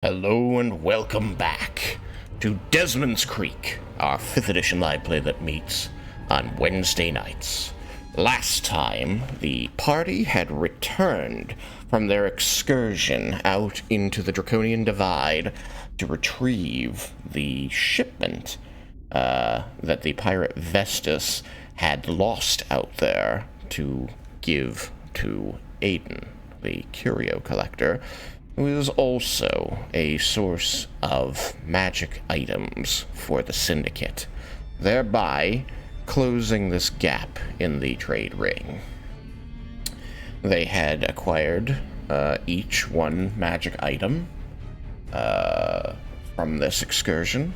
Hello and welcome back to Desmond's Creek, our 5th edition live play that meets on Wednesday nights. Last time, the party had returned from their excursion out into the Draconian Divide to retrieve the shipment that the pirate Vestus had lost out there to give to Aiden, the curio collector, who is also a source of magic items for the Syndicate, thereby closing this gap in the trade ring. They had acquired each one magic item from this excursion,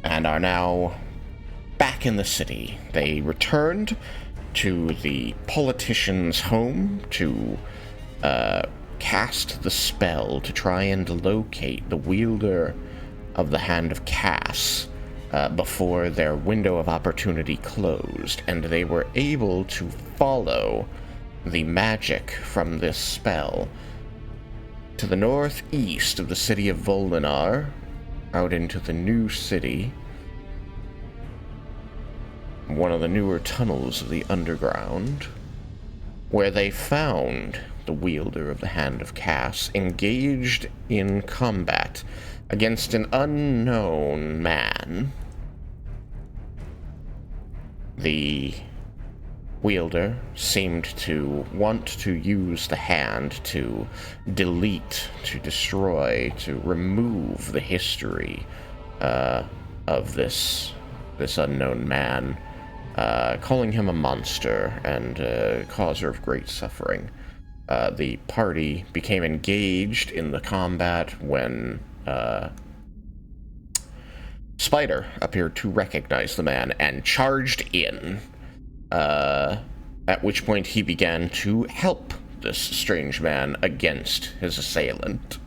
and are now back in the city. They returned to the politician's home to cast the spell to try and locate the wielder of the Hand of Kas before their window of opportunity closed, and they were able to follow the magic from this spell to the northeast of the city of Volinar, out into the new city, one of the newer tunnels of the underground, where they found the wielder of the Hand of Kas engaged in combat against an unknown man. The wielder seemed to want to use the hand to delete, to destroy, to remove the history of this unknown man, calling him a monster and a causer of great suffering. The party became engaged in the combat when Spider appeared to recognize the man and charged in, at which point he began to help this strange man against his assailant.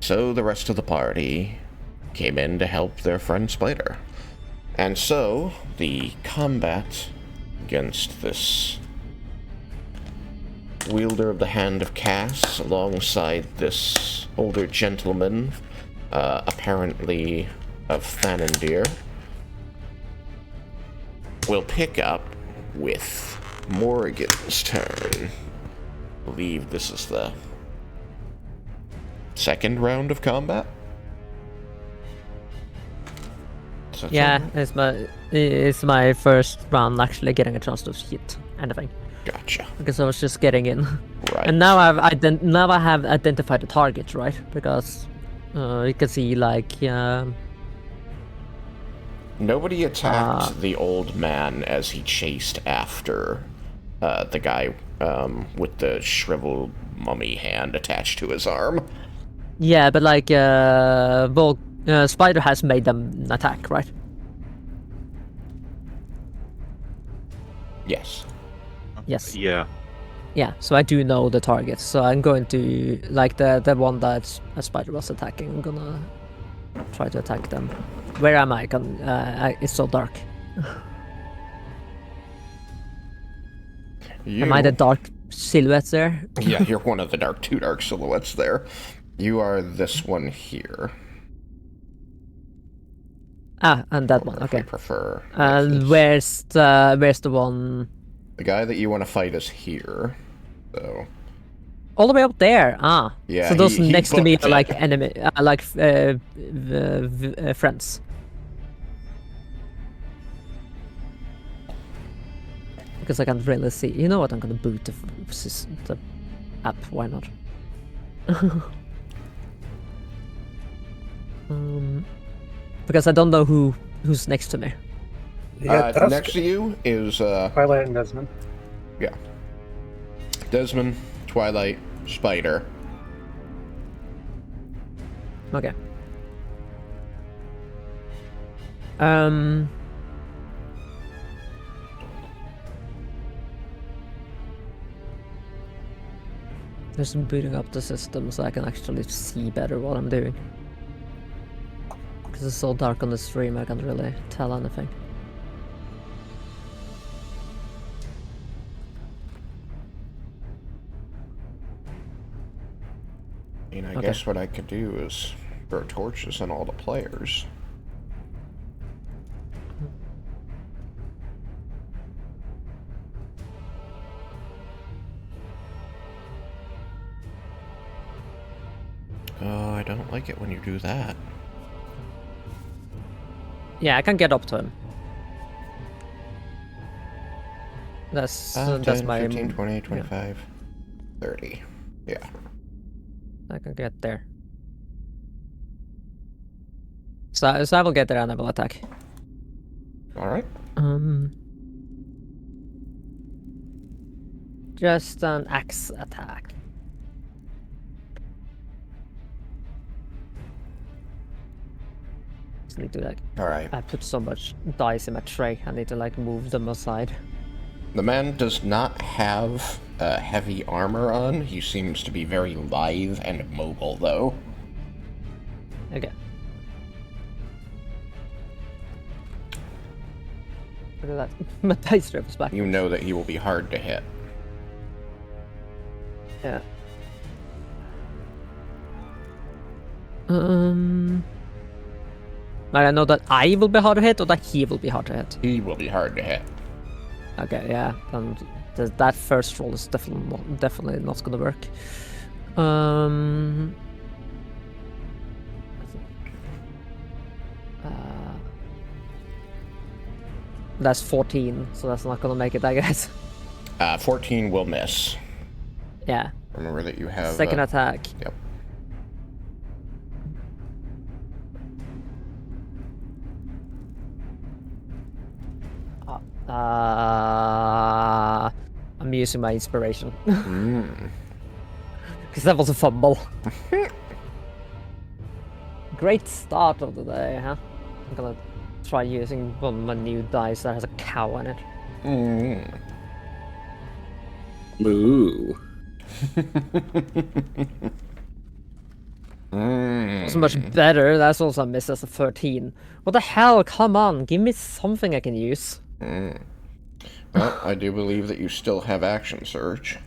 So the rest of the party came in to help their friend Spider. And so the combat against this wielder of the Hand of Kas, alongside this older gentleman, apparently of Thanandir, will pick up with Morrigan's turn. I believe this is the second round of combat. Yeah, it's my first round actually getting a chance to hit anything. Gotcha. Because I was just getting in. Right. And now I have identified the target, right? Because you can see like nobody attacked the old man as he chased after the guy with the shriveled mummy hand attached to his arm. Yeah, but like Spider has made them attack, right? Yes. Yes. Yeah. Yeah, so I do know the target. So I'm going to, like the one that Spider was attacking, I'm gonna try to attack them. Where am I? It's so dark. Am I the dark silhouettes there? Yeah, you're one of the two dark silhouettes there. You are this one here. Ah, and that one. If Okay. I prefer. And where's the one? The guy that you want to fight is here. So. All the way up there. Ah. Yeah. So those he next to me booked are like it. enemy, friends. Because I can't really see. You know what? I'm gonna boot the app. Why not? Because I don't know who's next to me. Yeah, next to you is Twilight and Desmin. Yeah. Desmond, Twilight, Spider. Okay. Just booting up the system so I can actually see better what I'm doing. Because it's so dark on the stream, I can't really tell anything. mean, I Okay. guess what I could do is throw torches on all the players. Oh, I don't like it when you do that. Yeah, I can get up to him. That's 10, my 15, 20, 25, 30. Yeah. I can get there. So I will get there and I will attack. Alright. Just an axe attack. Just need to like. Alright. I put so much dice in my tray. I need to like move them aside. The man does not have heavy armor on. He seems to be very lithe and mobile, though. Okay. Look at that. My dice strip is back. You know that he will be hard to hit. Yeah. Like I know that I will be hard to hit or that he will be hard to hit. He will be hard to hit. Okay, yeah. And that first roll is definitely not gonna work. That's 14, so that's not gonna make it, I guess. 14 will miss. Yeah. Remember that you have... Second attack. Yep. I'm using my inspiration. Because that was a fumble. Great start of the day, huh? I'm gonna try using one of my new dice that has a cow in it. Ooh. That's much better. That's also a miss as a 13. What the hell? Come on, give me something I can use. Well, I do believe that you still have action surge.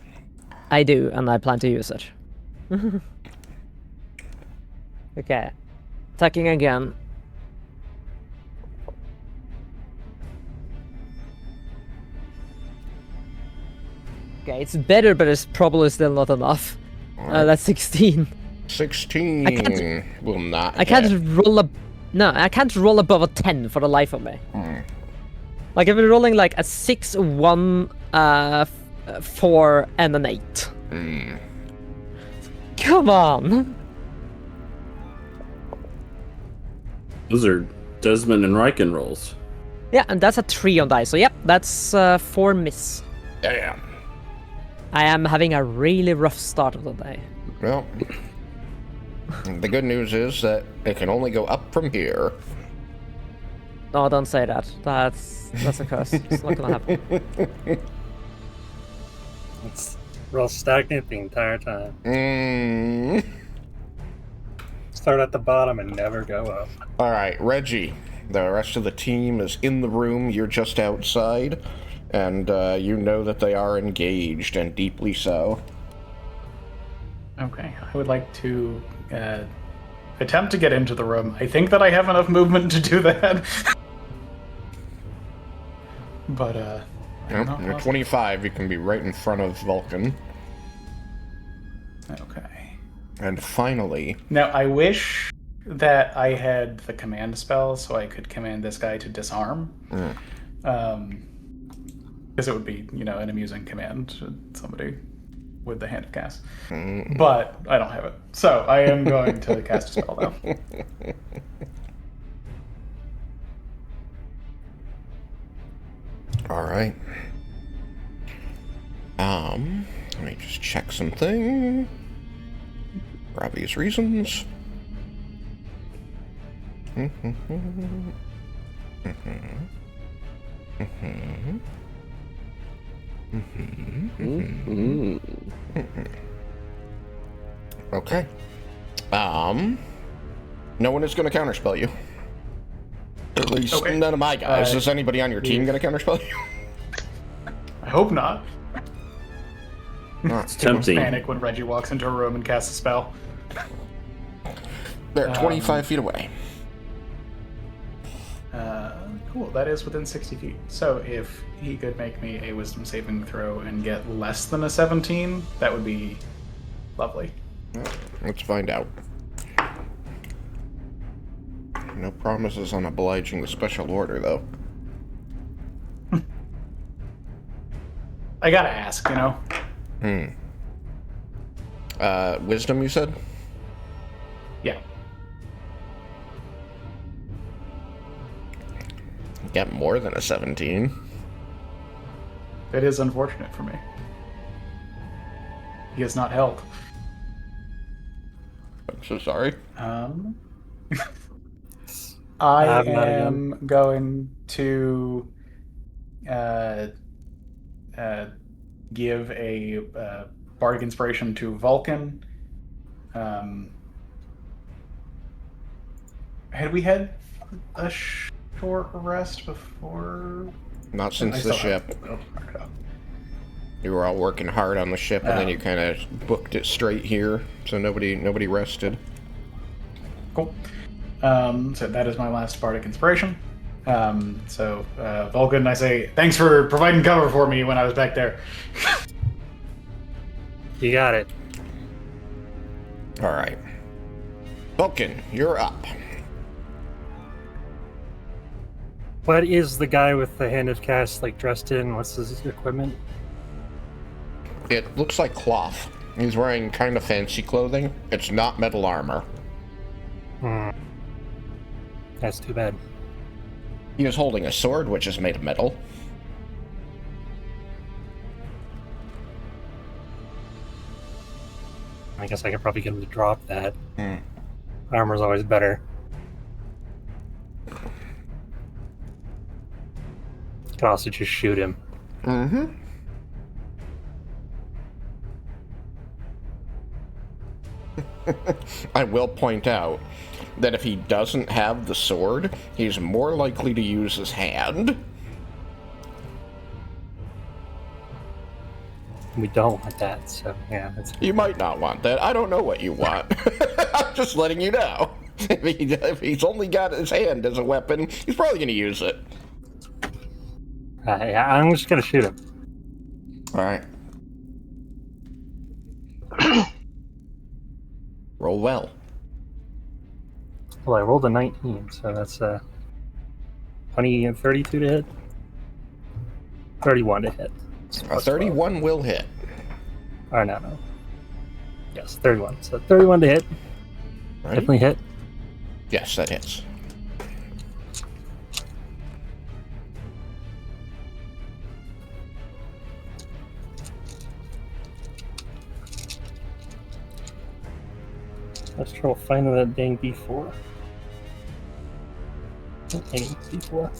I do, and I plan to use it. Okay. Attacking again. Okay, it's better, but it's probably still not enough. That's 16. 16 I can't- will not I can't hit. roll a... No, I can't roll above a 10 for the life of me. Like, I've been rolling like a 6, 1, 4, and an 8. Come on! Those are Desmin and Raiken rolls. Yeah, and that's a 3 on dice, so yep, that's 4 miss. Damn. I am having a really rough start of the day. Well, the good news is that it can only go up from here. No, don't say that. That's a curse. It's not gonna happen. It's real stagnant the entire time. Start at the bottom and never go up. Alright, Reggie. The rest of the team is in the room. You're just outside. And you know that they are engaged, and deeply so. Okay, I would like to attempt to get into the room. I think that I have enough movement to do that. But, Yep, you're 25, you can be right in front of Vulcan. Okay. And finally... Now, I wish that I had the command spell so I could command this guy to disarm. Because it would be, you know, an amusing command to somebody with the Hand of Kas. But I don't have it. So I am going to cast a spell now. Alright. Let me just check something. For obvious reasons. Okay. No one is going to counterspell you. At least Okay. none of my guys. Is anybody on your team going to counterspell you? I hope not. It's tempting. Panic when Reggie walks into a room and casts a spell. They're 25 feet away. Cool, that is within 60 feet. So if he could make me a wisdom saving throw and get less than a 17, that would be lovely. Let's find out. No promises on obliging the special order, though. I gotta ask, you know? Wisdom, you said? Yeah. Get more than a 17. It is unfortunate for me. He has not helped. I'm so sorry. I am going to give a bardic inspiration to Vulcan. Had we had a short rest before? Not since the ship. You were all working hard on the ship, and then you kind of booked it straight here, so nobody rested. Cool. So that is my last bardic inspiration. Vulcan, I say, thanks for providing cover for me when I was back there. You got it. All right. Vulcan, you're up. What is the guy with the Hand of Kas like dressed in? What's his equipment? It looks like cloth. He's wearing kind of fancy clothing. It's not metal armor. That's too bad. He is holding a sword, which is made of metal. I guess I could probably get him to drop that. Armor's always better. Could also just shoot him. I will point out that if he doesn't have the sword, he's more likely to use his hand. We don't want that, so yeah. That's... You might not want that. I don't know what you want. I'm just letting you know. If he's only got his hand as a weapon, he's probably going to use it. Yeah, I'm just going to shoot him. All right. Roll well. Well, I rolled a 19, so that's 20 and 32 to hit. 31 to hit. A 31 will hit. Oh, no. Yes, 31. So 31 to hit. Right. Definitely hit. Yes, that hits. Let's try finding that dang D4. Dang D4.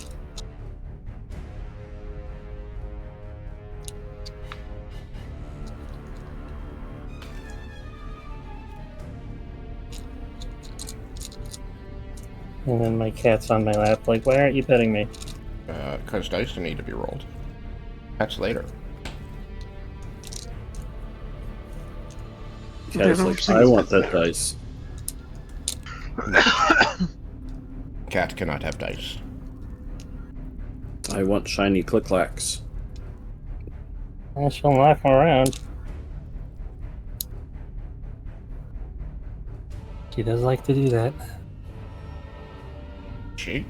And then my cat's on my lap, like, why aren't you petting me? Because dice need to be rolled. That's later. Cat's like, I want that dice. Cat cannot have dice. I want shiny click-clacks. I shall knock him around. She does like to do that. She?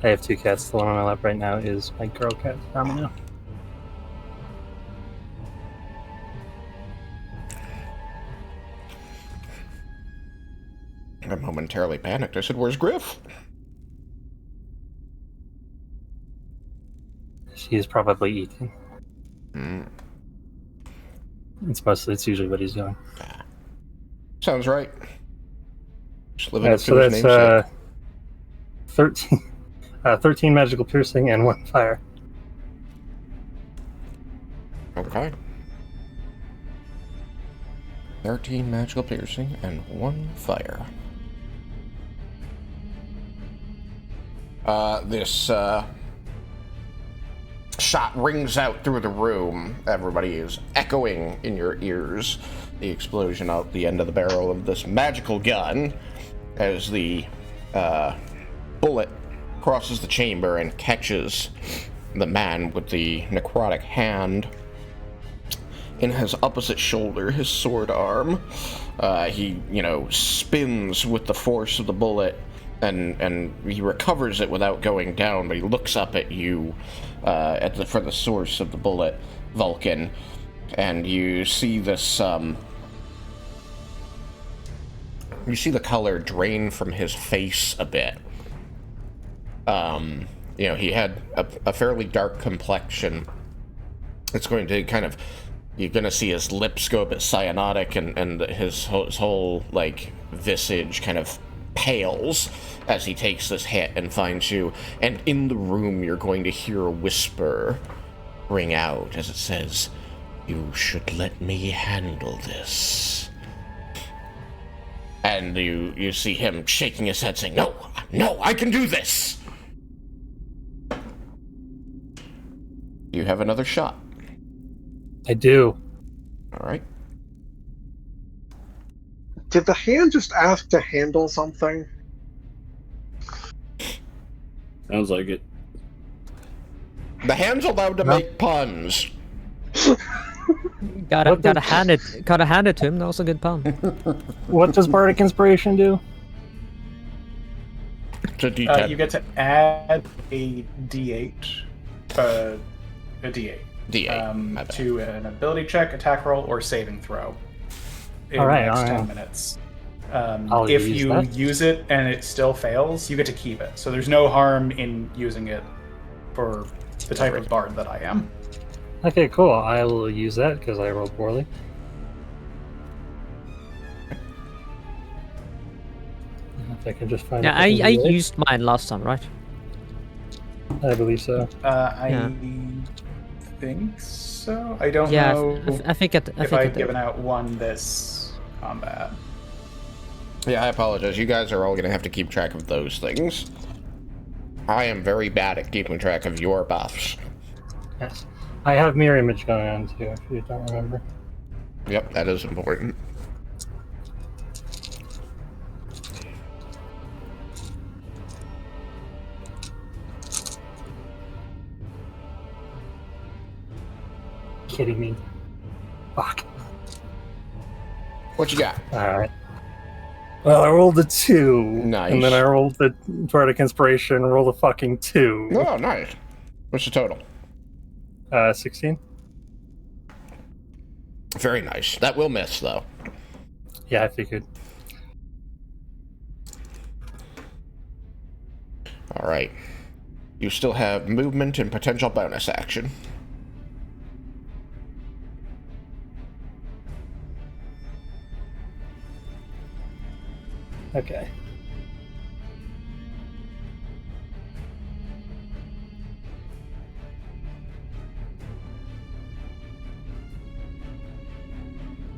I have two cats. The one on my lap right now is my girl cat, Domino. I momentarily panicked. I said, where's Griff? She is probably eating. It's usually what he's doing. Sounds right. Just living up to So his that's namesake. 13 magical piercing and 1 fire. Okay. 13 magical piercing and 1 fire. This shot rings out through the room. Everybody is echoing in your ears the explosion out the end of the barrel of this magical gun as the bullet crosses the chamber and catches the man with the necrotic hand in his opposite shoulder, his sword arm. He, spins with the force of the bullet, and he recovers it without going down, but he looks up at you for the source of the bullet, Vulcan, and you see this, you see the color drain from his face a bit. He had a fairly dark complexion. It's going to kind of, you're going to see his lips go a bit cyanotic, and his whole, visage kind of pales as he takes this hit and finds you. And in the room, you're going to hear a whisper ring out as it says, "You should let me handle this." And you see him shaking his head saying, No, I can do this! You have another shot. I do. Alright. Did the hand just ask to handle something? Sounds like it. The hand's allowed to make puns. Gotta hand it to him. That was a good pun. What does Bardic Inspiration do? It's a D10. You get to add a D8. A D8. D8. To an ability check, attack roll, or saving throw. In All right, the next all right. 10 minutes. I'll If use you that. use it and it still fails, you get to keep it. So there's no harm in using it for the type of bard that I am. Okay, cool. I will use that because I rolled poorly. If I can just find Yeah, it. I used mine last time, right? I believe so. I think so. I don't Yeah, know I think it. if I've given out one this combat. Yeah, I apologize. You guys are all going to have to keep track of those things. I am very bad at keeping track of your buffs. Yes. I have mirror image going on too, if you don't remember. Yep, that is important. Kidding me. Fuck. What you got? Alright. Well, I rolled a 2. Nice. And then I rolled the Bardic Inspiration, rolled a fucking 2. Oh, nice. What's the total? 16? Very nice. That will miss, though. Yeah, I figured. Alright. You still have movement and potential bonus action. Okay.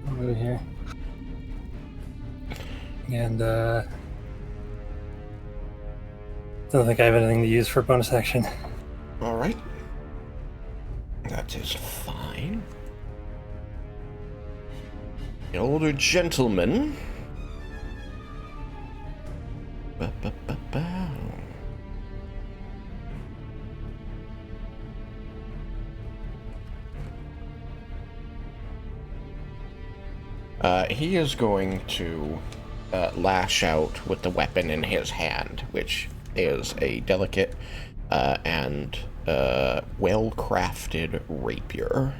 I'll move here. And, don't think I have anything to use for bonus action. Alright. That is fine. The older gentleman. Ba-ba-ba-ba. He is going to lash out with the weapon in his hand, which is a delicate and well-crafted rapier.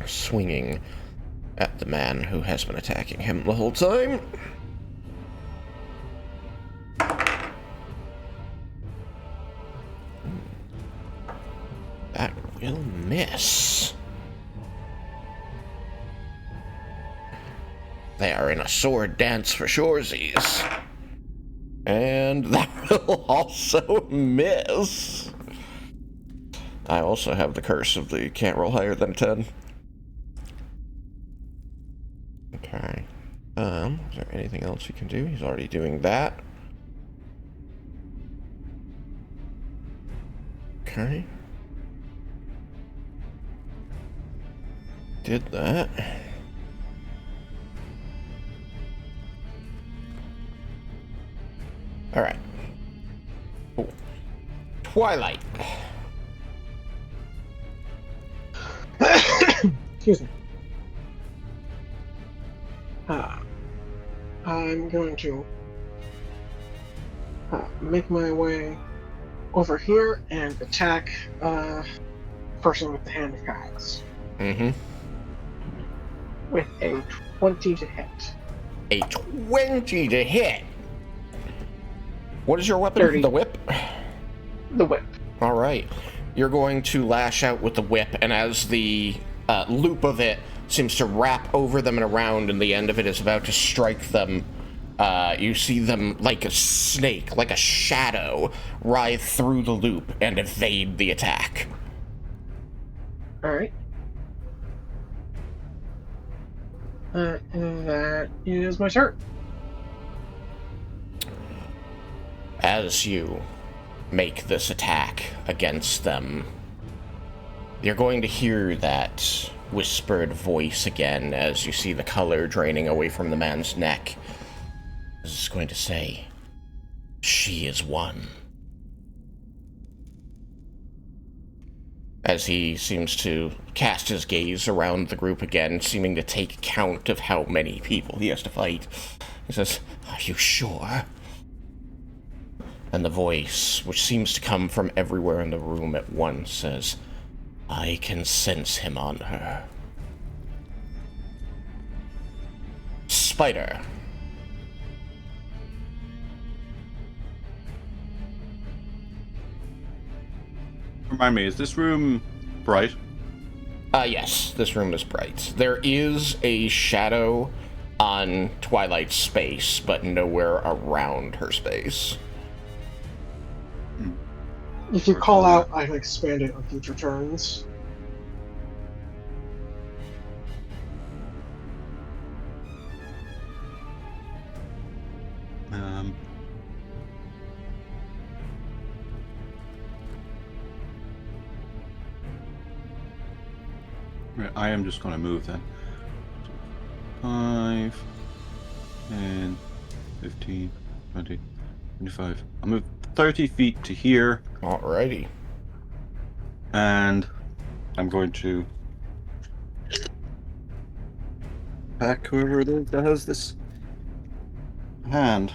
Swinging at the man who has been attacking him the whole time. That will miss. They are in a sword dance for shoresies. And that will also miss. I also have the curse of the can't roll higher than 10. Okay. Is there anything else you can do? He's already doing that. Okay. Did that. Alright. Cool. Twilight. Excuse me. I'm going to make my way over here and attack person with the Hand of Kas. Mm-hmm. With a 20 to hit. A 20 to hit. What is your weapon? 30. The whip? The whip. All right. You're going to lash out with the whip, and as the loop of it seems to wrap over them and around, and the end of it is about to strike them, you see them like a snake, like a shadow, writhe through the loop and evade the attack. Alright. That is my turn. As you make this attack against them, you're going to hear that whispered voice again as you see the color draining away from the man's neck. This is going to say, "She is one." As he seems to cast his gaze around the group again, seeming to take count of how many people he has to fight, he says, "Are you sure?" And the voice, which seems to come from everywhere in the room at once, says, "I can sense him on her." Spider. Remind me, is this room bright? Yes, this room is bright. There is a shadow on Twilight's space, but nowhere around her space. If you call out, I can expand it on future turns. Right, I am just going to move then. 5, 10, 15, 20, 25. I'll move 30 feet to here. Alrighty. And I'm going to attack whoever it is that has this hand.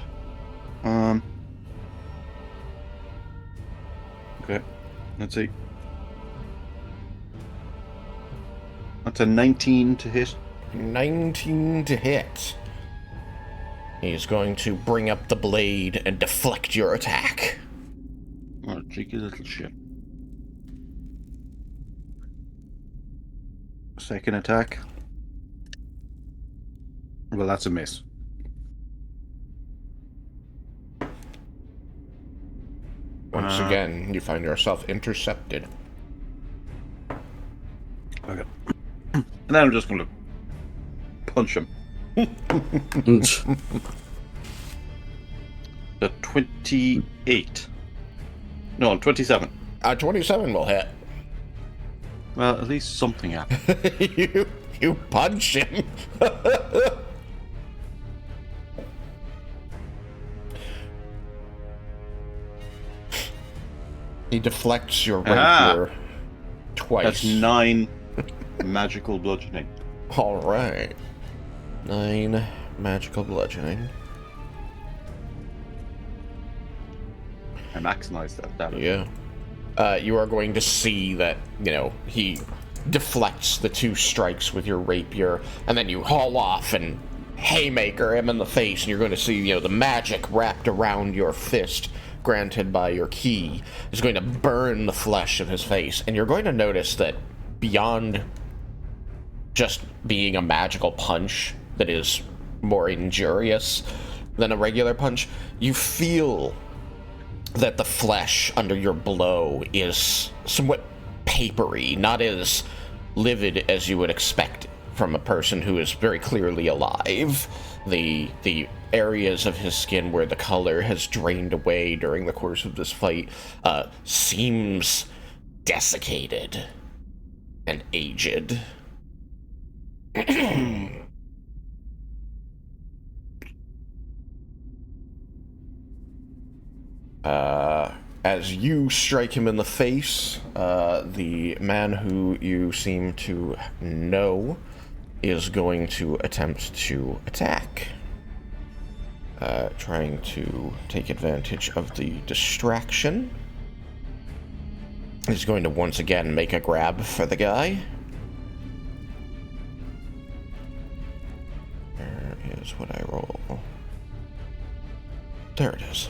Okay, let's see. That's a 19 to hit. 19 to hit. He's going to bring up the blade and deflect your attack. Oh, cheeky little shit. Second attack. Well, that's a miss. Once again, you find yourself intercepted. Okay. And then I'm just going to punch him. The 28. No, 27. 27 will hit. Well, at least something happened. you punch him. He deflects your rapier twice. That's 9 magical bludgeoning. Alright. 9 magical bludgeoning. I maximized that damage. Yeah. You are going to see that, he deflects the 2 strikes with your rapier, and then you haul off and haymaker him in the face, and you're going to see, the magic wrapped around your fist, granted by your key, is going to burn the flesh of his face, and you're going to notice that beyond just being a magical punch that is more injurious than a regular punch, you feel that the flesh under your blow is somewhat papery, not as livid as you would expect from a person who is very clearly alive. The areas of his skin where the color has drained away during the course of this fight seems desiccated and aged. As you strike him in the face, the man who you seem to know is going to attempt to attack. Trying to take advantage of the distraction. He's going to once again make a grab for the guy. Where is what I roll? There it is.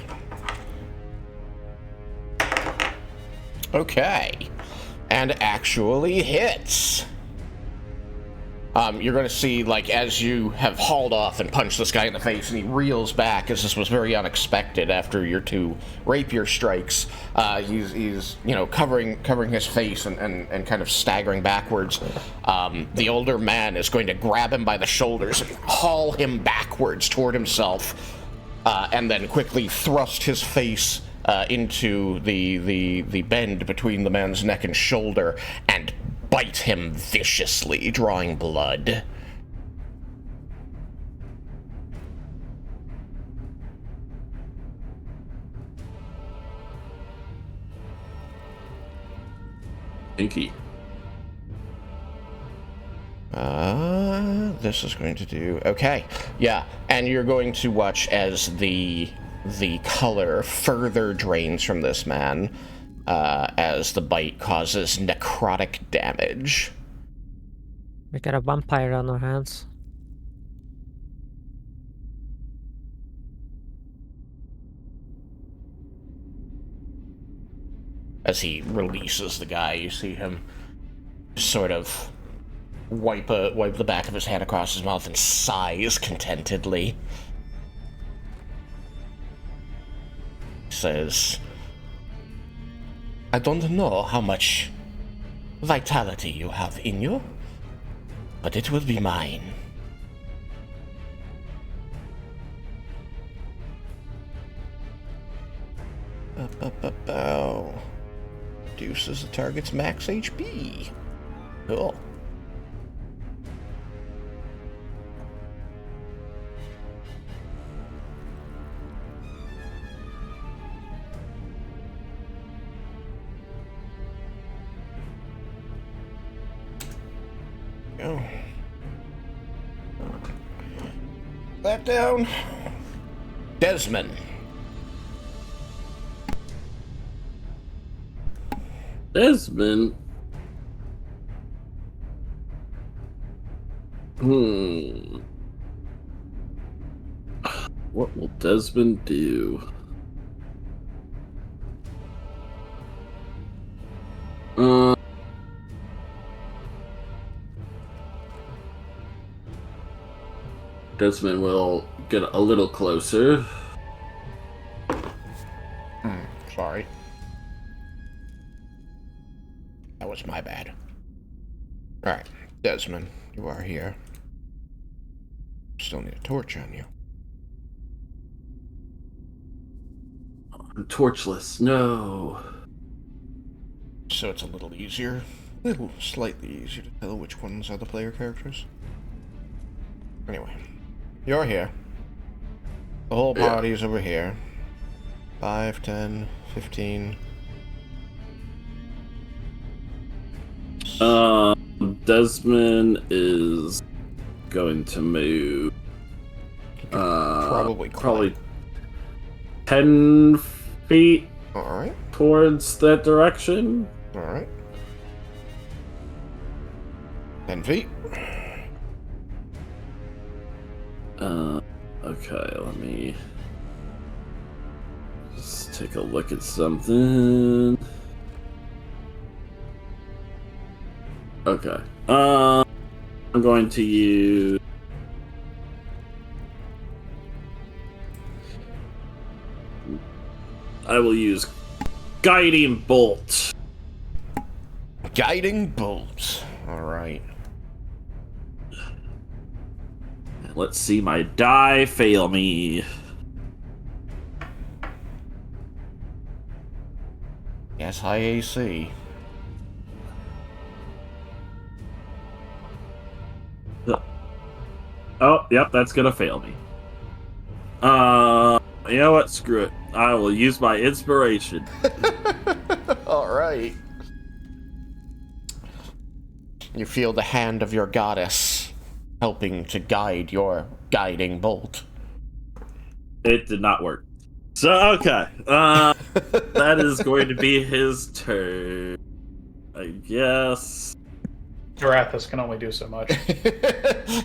Okay. And actually hits. You're going to see, like, as you have hauled off and punched this guy in the face, and he reels back, as this was very unexpected after your 2 rapier strikes. He's covering his face and kind of staggering backwards. The older man is going to grab him by the shoulders and haul him backwards toward himself, and then quickly thrust his face into the bend between the man's neck and shoulder, and bite him viciously, drawing blood. Inky. This is going to do... Okay, yeah, and you're going to watch as the color further drains from this man, as the bite causes necrotic damage. We got a vampire on our hands. As he releases the guy, you see him sort of wipe the back of his hand across his mouth and sighs contentedly. He says, I don't know how much vitality you have in you, but it will be mine. Reduces the target's max HP. Cool. Go. That down. Desmin. Desmin. What will Desmond do? Desmond will get a little closer. Sorry. That was my bad. Alright, Desmond, you are here. Still need a torch on you. I'm torchless, no. So it's a little easier. A little slightly easier to tell which ones are the player characters. Anyway, you're here. The whole party is over here. 5, 10, 15. Desmond is going to move. Probably 10 feet. Alright. Towards that direction. Alright. 10 feet. Okay, let me just take a look at something. Okay. I'm going to use... I will use Guiding Bolt. Guiding Bolt. Alright. Let's see my die fail me. Yes, high AC. Oh, yep, that's gonna fail me. You know what? Screw it. I will use my inspiration. All right. You feel the hand of your goddess helping to guide your guiding bolt. It did not work. So, okay. That is going to be his turn. I guess. Darathus can only do so much.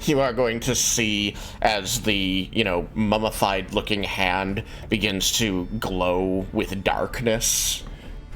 You are going to see as the, mummified looking hand begins to glow with darkness,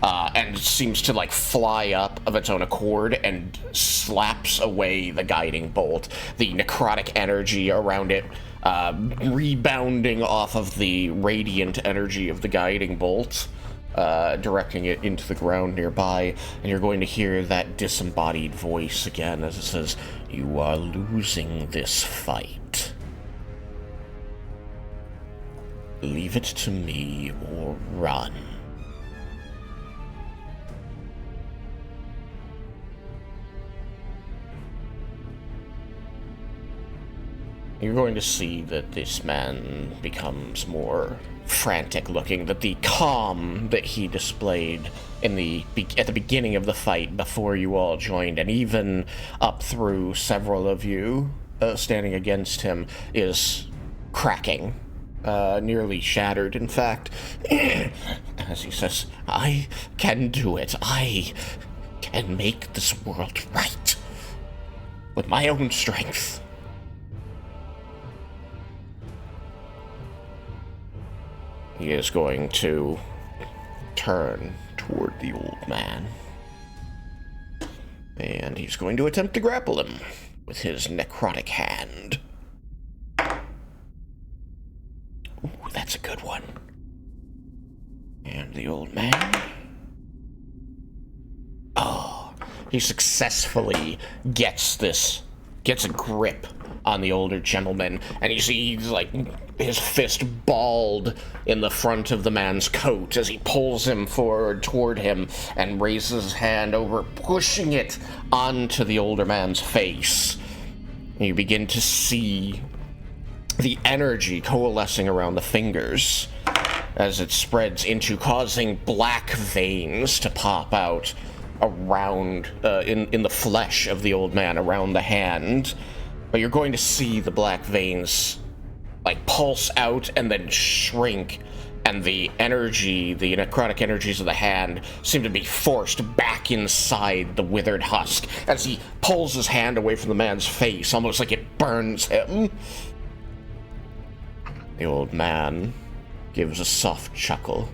and seems to, fly up of its own accord and slaps away the guiding bolt. The necrotic energy around it, rebounding off of the radiant energy of the guiding bolt, directing it into the ground nearby, and you're going to hear that disembodied voice again as it says, "You are losing this fight. Leave it to me or run." You're going to see that this man becomes more frantic looking, that the calm that he displayed at the beginning of the fight before you all joined, and even up through several of you standing against him, is cracking, nearly shattered, in fact, as he says, "I can do it. I can make this world right with my own strength." He is going to turn toward the old man, and he's going to attempt to grapple him with his necrotic hand. Ooh, that's a good one. And the old man... Oh, he successfully gets a grip on the older gentleman, and you see he's his fist balled in the front of the man's coat as he pulls him forward toward him and raises his hand over, pushing it onto the older man's face. And you begin to see the energy coalescing around the fingers as it spreads into causing black veins to pop out around, in the flesh of the old man around the hand. But you're going to see the black veins pulse out and then shrink, and the necrotic energies of the hand seem to be forced back inside the withered husk as he pulls his hand away from the man's face, almost like it burns him. The old man gives a soft chuckle,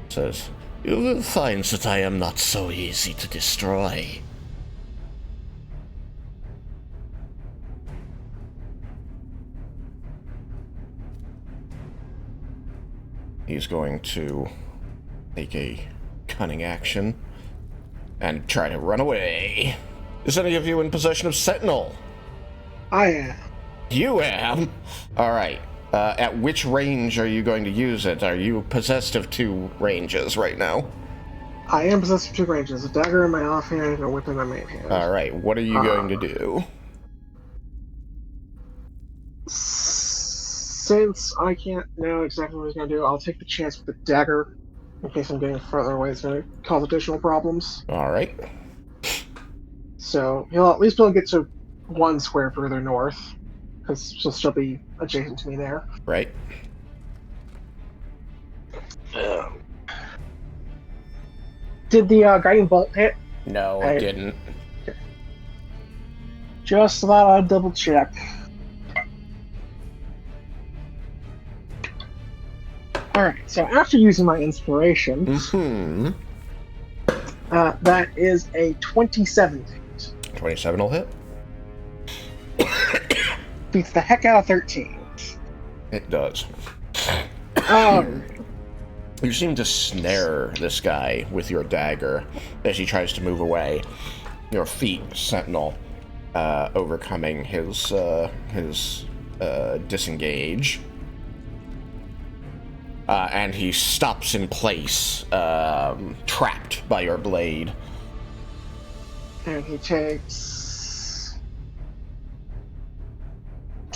says, "You will find that I am not so easy to destroy." He's going to take a cunning action and try to run away. Is any of you in possession of Sentinel? I am. You am? Alright. At which range are you going to use it? Are you possessed of 2 ranges right now? I am possessed of 2 ranges, a dagger in my offhand and a whip in my main hand. Alright, what are you going to do? Since I can't know exactly what he's going to do, I'll take the chance with the dagger, in case I'm getting further away. It's going to cause additional problems. Alright. So he'll at least be able to get to 1 square further north, because she'll still be adjacent to me there. Right. Did the guiding bolt hit? No, it didn't. Okay. Just thought I'd double check. Alright, so after using my inspiration, that is a 27 hit. 27 will hit? Beats the heck out of 13. It does. Um, You seem to snare this guy with your dagger as he tries to move away. Your feet, Sentinel, overcoming his disengage. And he stops in place, trapped by your blade. And he takes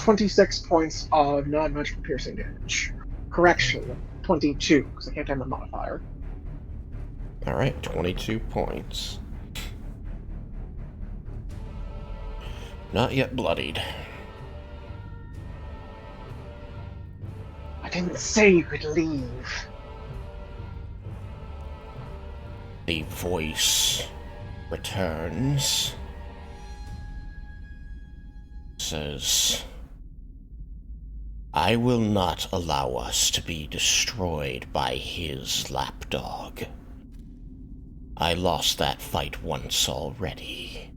26 points of non-magical piercing damage. Correction, 22, because I can't have the modifier. All right, 22 points. Not yet bloodied. I didn't say you could leave. The voice returns. Says, I will not allow us to be destroyed by his lapdog. I lost that fight once already.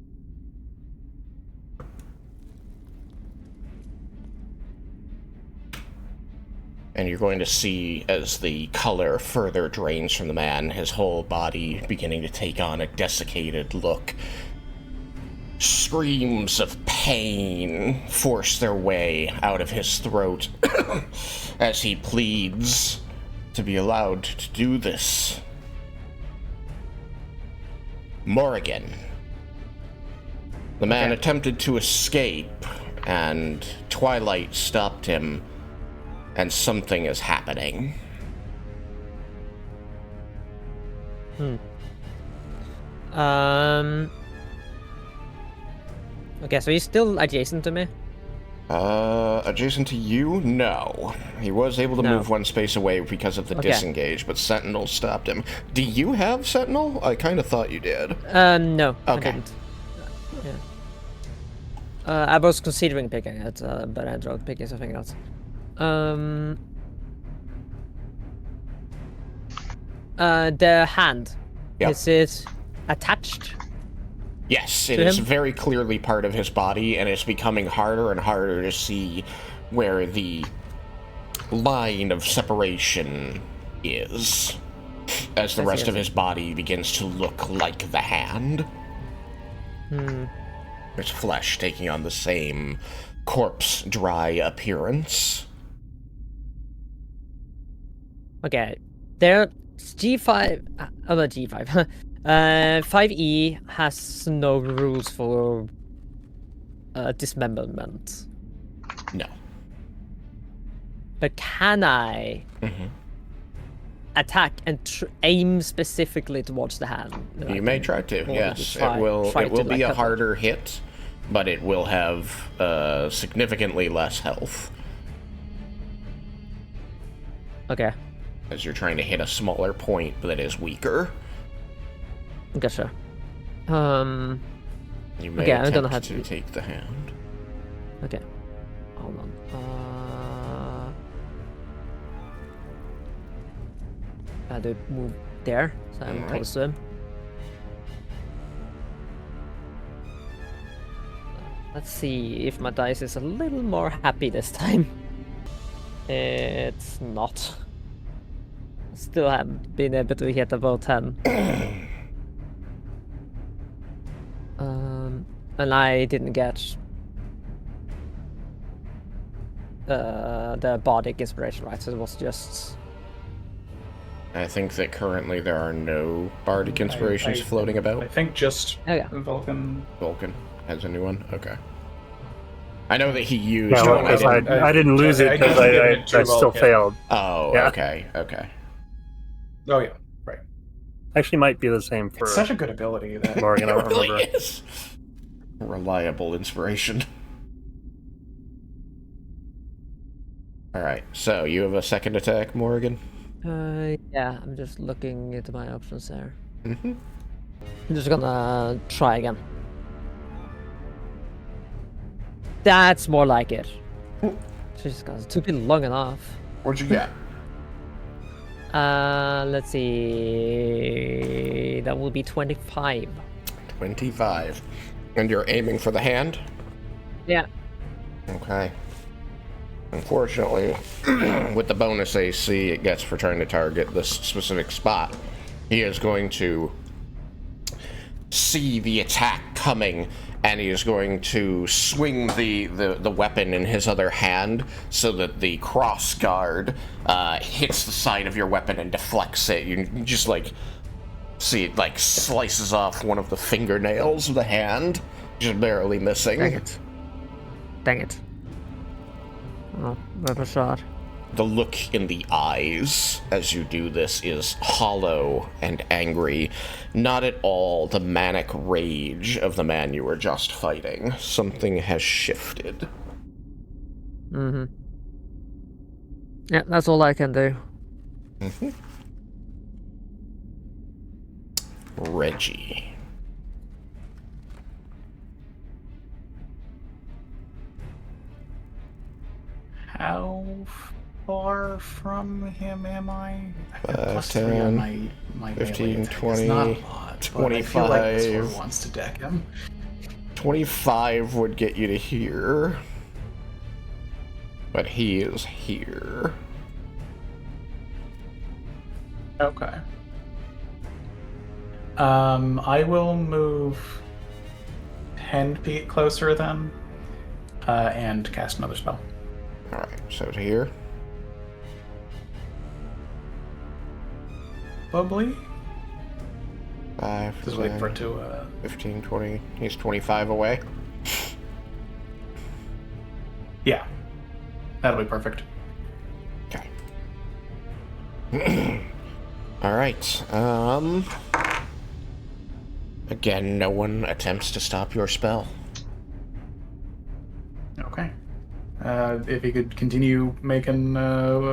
And you're going to see, as the color further drains from the man, his whole body beginning to take on a desiccated look. Screams of pain force their way out of his throat as he pleads to be allowed to do this. Morrigan. The man attempted to escape, and Twilight stopped him, and something is happening. Okay, so he's still adjacent to me? Adjacent to you? No. He was able to move one space away because of the disengage, but Sentinel stopped him. Do you have Sentinel? I kind of thought you did. No, Okay. I didn't. Yeah. I was considering picking it, but I ended up picking something else. The hand. Yep. Is it attached? Yes, it To is him? very clearly part of his body, and it's becoming harder and harder to see where the line of separation is, as the I see, rest I of see. his body begins to look like the hand. His flesh taking on the same corpse dry appearance. Okay. There, G5. Not G5. 5E has no rules for dismemberment. No. But can I attack and aim specifically towards the hand? You may try to, yes. try It will to, be like, a cut it. harder hit, but it will have significantly less health, Okay. as you're trying to hit a smaller point that is weaker. Gotcha. You may Okay, I'm attempt gonna have to to- take the hand. Okay. Hold on. I do move there, so I'm Alright. close to him. Let's see if my dice is a little more happy this time. It's not. Still haven't been able to hit about 10. And I didn't get the bardic inspiration, right? So it was just I think that currently there are no bardic inspirations floating I about. think just Okay. Vulcan. Vulcan has a new one? Okay. I know that he used Yeah, one. because I didn't- I didn't lose it because I gave it to I still Vulcan. failed. Oh, Yeah. okay. Oh yeah, right. Actually, might be the same for It's such a good ability that Morgan. I It don't really remember. is. Reliable inspiration. Alright, so you have a second attack, Morgan? yeah, I'm just looking into my options there. Mm-hmm. I'm just gonna try again. That's more like it. Jesus God, it took me long enough. What'd you get? Let's see. That will be 25. 25. And you're aiming for the hand? Yeah. Okay. Unfortunately, with the bonus AC it gets for trying to target this specific spot, he is going to see the attack coming, and he is going to swing the weapon in his other hand so that the cross guard hits the side of your weapon and deflects it. You just see it slices off one of the fingernails of the hand, just barely missing. Dang it. Dang it. Oh, worth a shot. The look in the eyes as you do this is hollow and angry, not at all the manic rage of the man you were just fighting. Something has shifted. Mm-hmm. Yeah, that's all I can do. Mm-hmm. Reggie. How far from him am I? I've got 10, +3 on my 15, melee attack. 20, It's not a lot, but I feel like this 25. one wants to deck him. 25 would get you to here. But he is here. Okay. I will move 10 feet closer then, and cast another spell. Alright, so to here. Probably. 5, Just wait 10, for it to. 15, 20. He's 25 away. Yeah, that'll be perfect. Okay. Alright, again, no one attempts to stop your spell. Okay. If he could continue making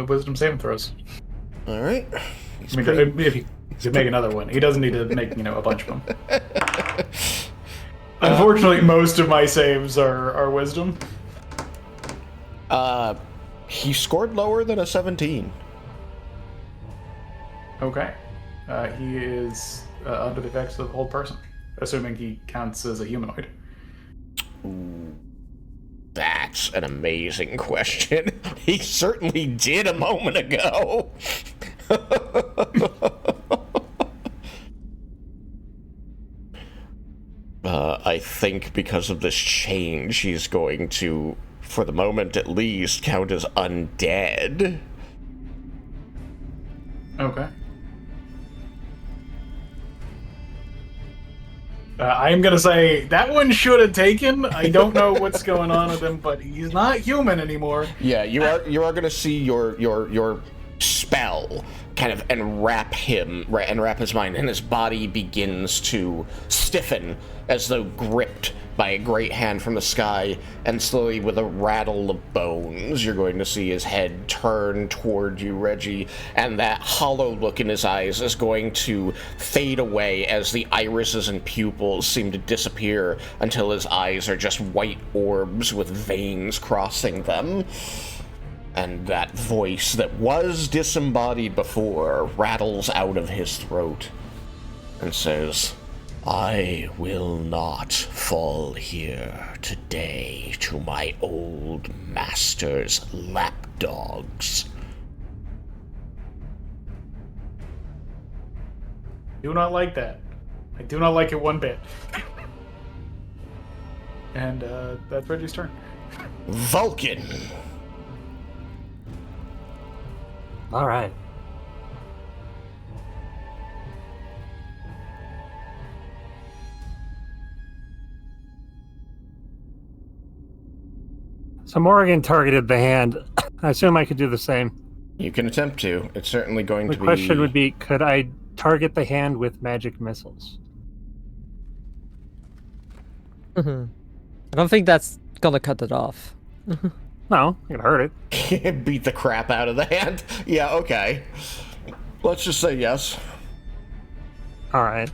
wisdom saving throws. Alright. I mean, if he could make another one, he doesn't need to make a bunch of them. Unfortunately, most of my saves are wisdom. He scored lower than a 17. Okay. He is under the effects of the whole person, assuming he counts as a humanoid. That's an amazing question. He certainly did a moment ago. I think because of this change, he's going to, for the moment at least, count as undead. Okay. I am gonna say that one should have taken. I don't know what's going on with him, but he's not human anymore. Yeah, you are going to see your spell kind of enwrap his mind, and his body begins to stiffen as though gripped by a great hand from the sky, and slowly, with a rattle of bones, you're going to see his head turn toward you, Reggie, and that hollow look in his eyes is going to fade away as the irises and pupils seem to disappear until his eyes are just white orbs with veins crossing them. And that voice that was disembodied before rattles out of his throat and says, "I will not fall here today to my old master's lapdogs." Do not like that. I do not like it one bit. And that's Reggie's turn. Vulcan! All right. So Morrigan targeted the hand. I assume I could do the same. You can attempt to. It's certainly going The to be... question would be, could I target the hand with magic missiles? I don't think that's gonna cut it off. No, it could hurt it. Beat the crap out of the hand? Yeah, okay. Let's just say yes. All right.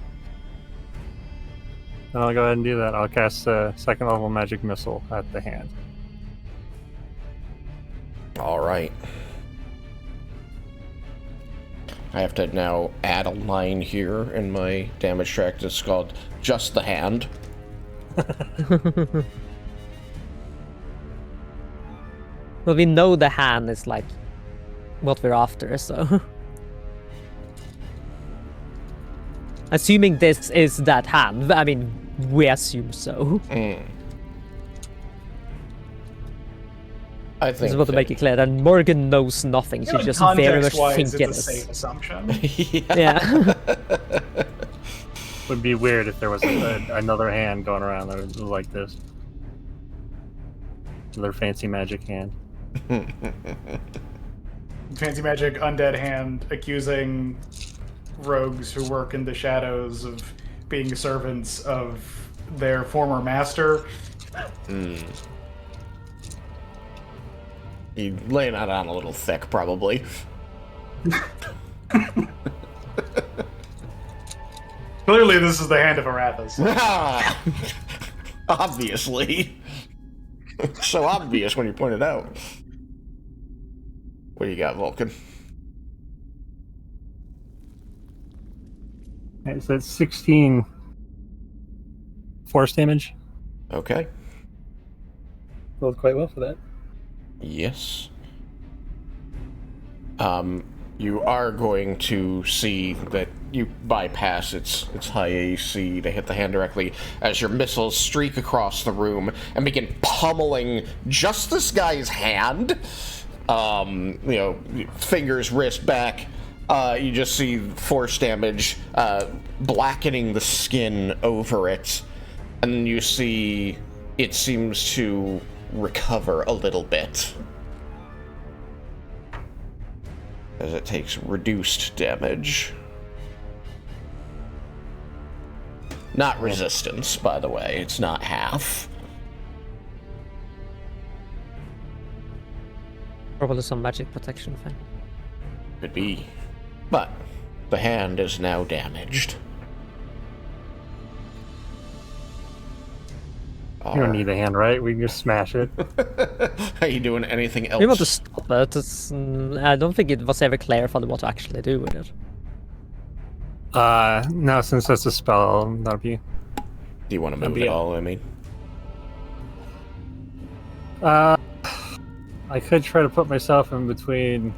Then I'll go ahead and do that. I'll cast a second level magic missile at the hand. All right. I have to now add a line here in my damage track that's called just the hand. Well, we know the hand is like what we're after, so. Assuming this is that hand, I mean, we assume so. I I think just want to make it clear that Morgan knows nothing. She just very much thinks it it's a is. safe assumption. Yeah. Would be weird if there was another hand going around that was like this. Another fancy magic hand. Fancy magic undead hand accusing rogues who work in the shadows of being servants of their former master. You laying that on a little thick, probably. Clearly, this is the Hand of Arathis. Obviously. So obvious when you point it out. What do you got, Vulcan? Okay, so that's 16 force damage. Okay. Rolled quite well for that. Yes. You are going to see that you bypass its high AC to hit the hand directly as your missiles streak across the room and begin pummeling just this guy's hand. Fingers, wrist, back. You just see force damage blackening the skin over it, and you see it seems to recover a little bit as it takes reduced damage. Not resistance, by the way. It's not half. Probably some magic protection thing. Could be. But the hand is now damaged. You don't need the hand, right? We can just smash it. Are you doing anything else? We want to stop it. I don't think it was ever clarified what to actually do with it. No, since that's a spell, that'll be... Do you want to move at all, I mean? I could try to put myself in between...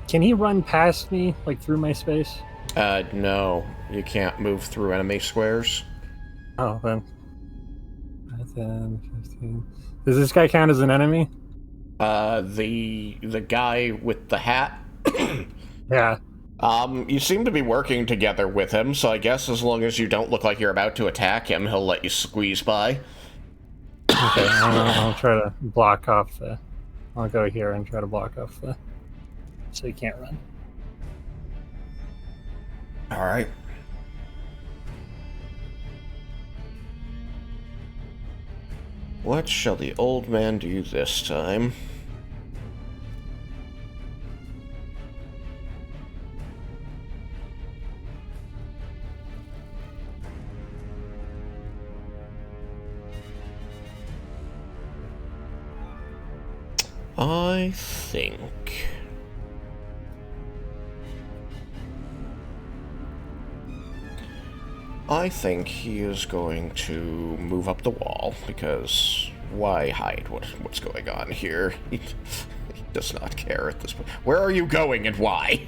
Can he run past me, like through my space? No. You can't move through enemy squares. Oh, then. 10, 15. Does this guy count as an enemy? The guy with the hat? Yeah. You seem to be working together with him, so I guess as long as you don't look like you're about to attack him, he'll let you squeeze by. Okay, I'll try to block off the... I'll go here and try to block off the... So he can't run. Alright. What shall the old man do this time? I think he is going to move up the wall, because why hide what's going on here? He does not care at this point. Where are you going and why?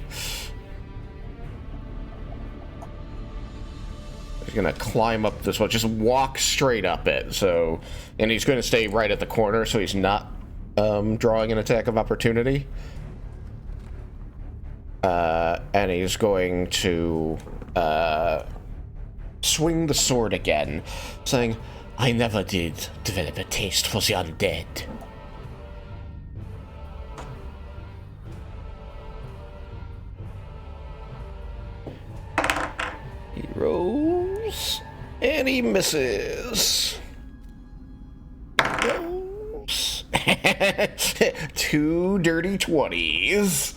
He's gonna climb up this wall, just walk straight up it, so... And he's gonna stay right at the corner, so he's not drawing an attack of opportunity. And he's going to swing the sword again, saying, "I never did develop a taste for the undead." He rolls, and he misses. He rolls. 2 dirty 20s.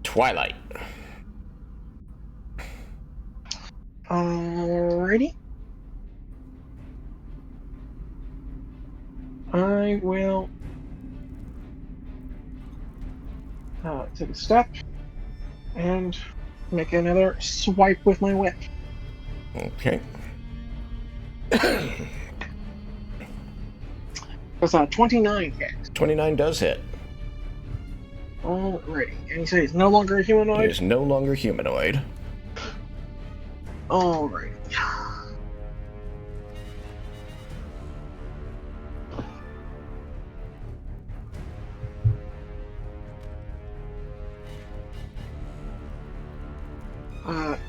Twilight. Alrighty. I will take a step and make another swipe with my whip. Okay. That's a 29 hit. 29 does hit. Alrighty. And he says he's no longer a He humanoid? is no longer humanoid. Alrighty.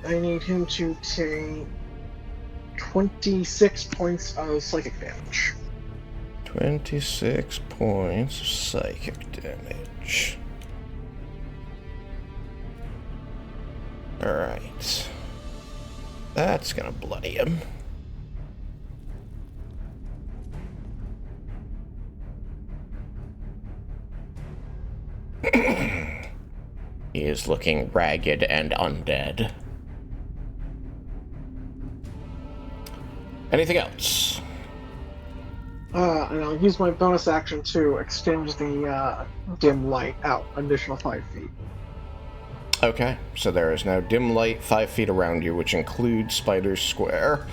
I need him to take 26 points of psychic damage. 26 points of psychic damage. Alright. That's gonna bloody him. He is looking ragged and undead. Anything else? And I'll use my bonus action to extend the dim light out an additional 5 feet. Okay, so there is now dim light 5 feet around you, which includes Spider's Square.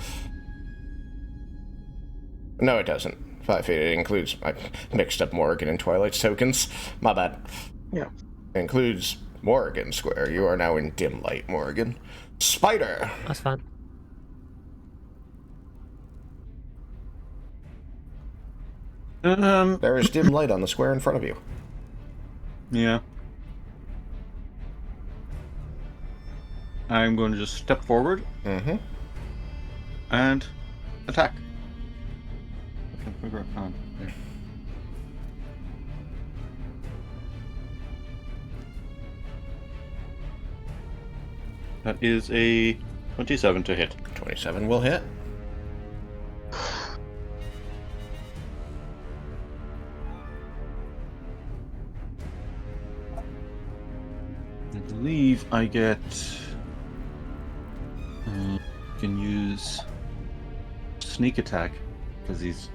No, it doesn't. 5 feet. It includes... I mixed up Morrigan and Twilight's tokens. My bad. Yeah. It includes Morrigan Square. You are now in dim light, Morrigan. Spider! That's fine. There is dim light on the square in front of you. Yeah. I'm going to just step forward. Mm-hmm. And attack. I can figure out there. That is a 27 to hit. 27 will hit. I believe I get... can use sneak attack because he's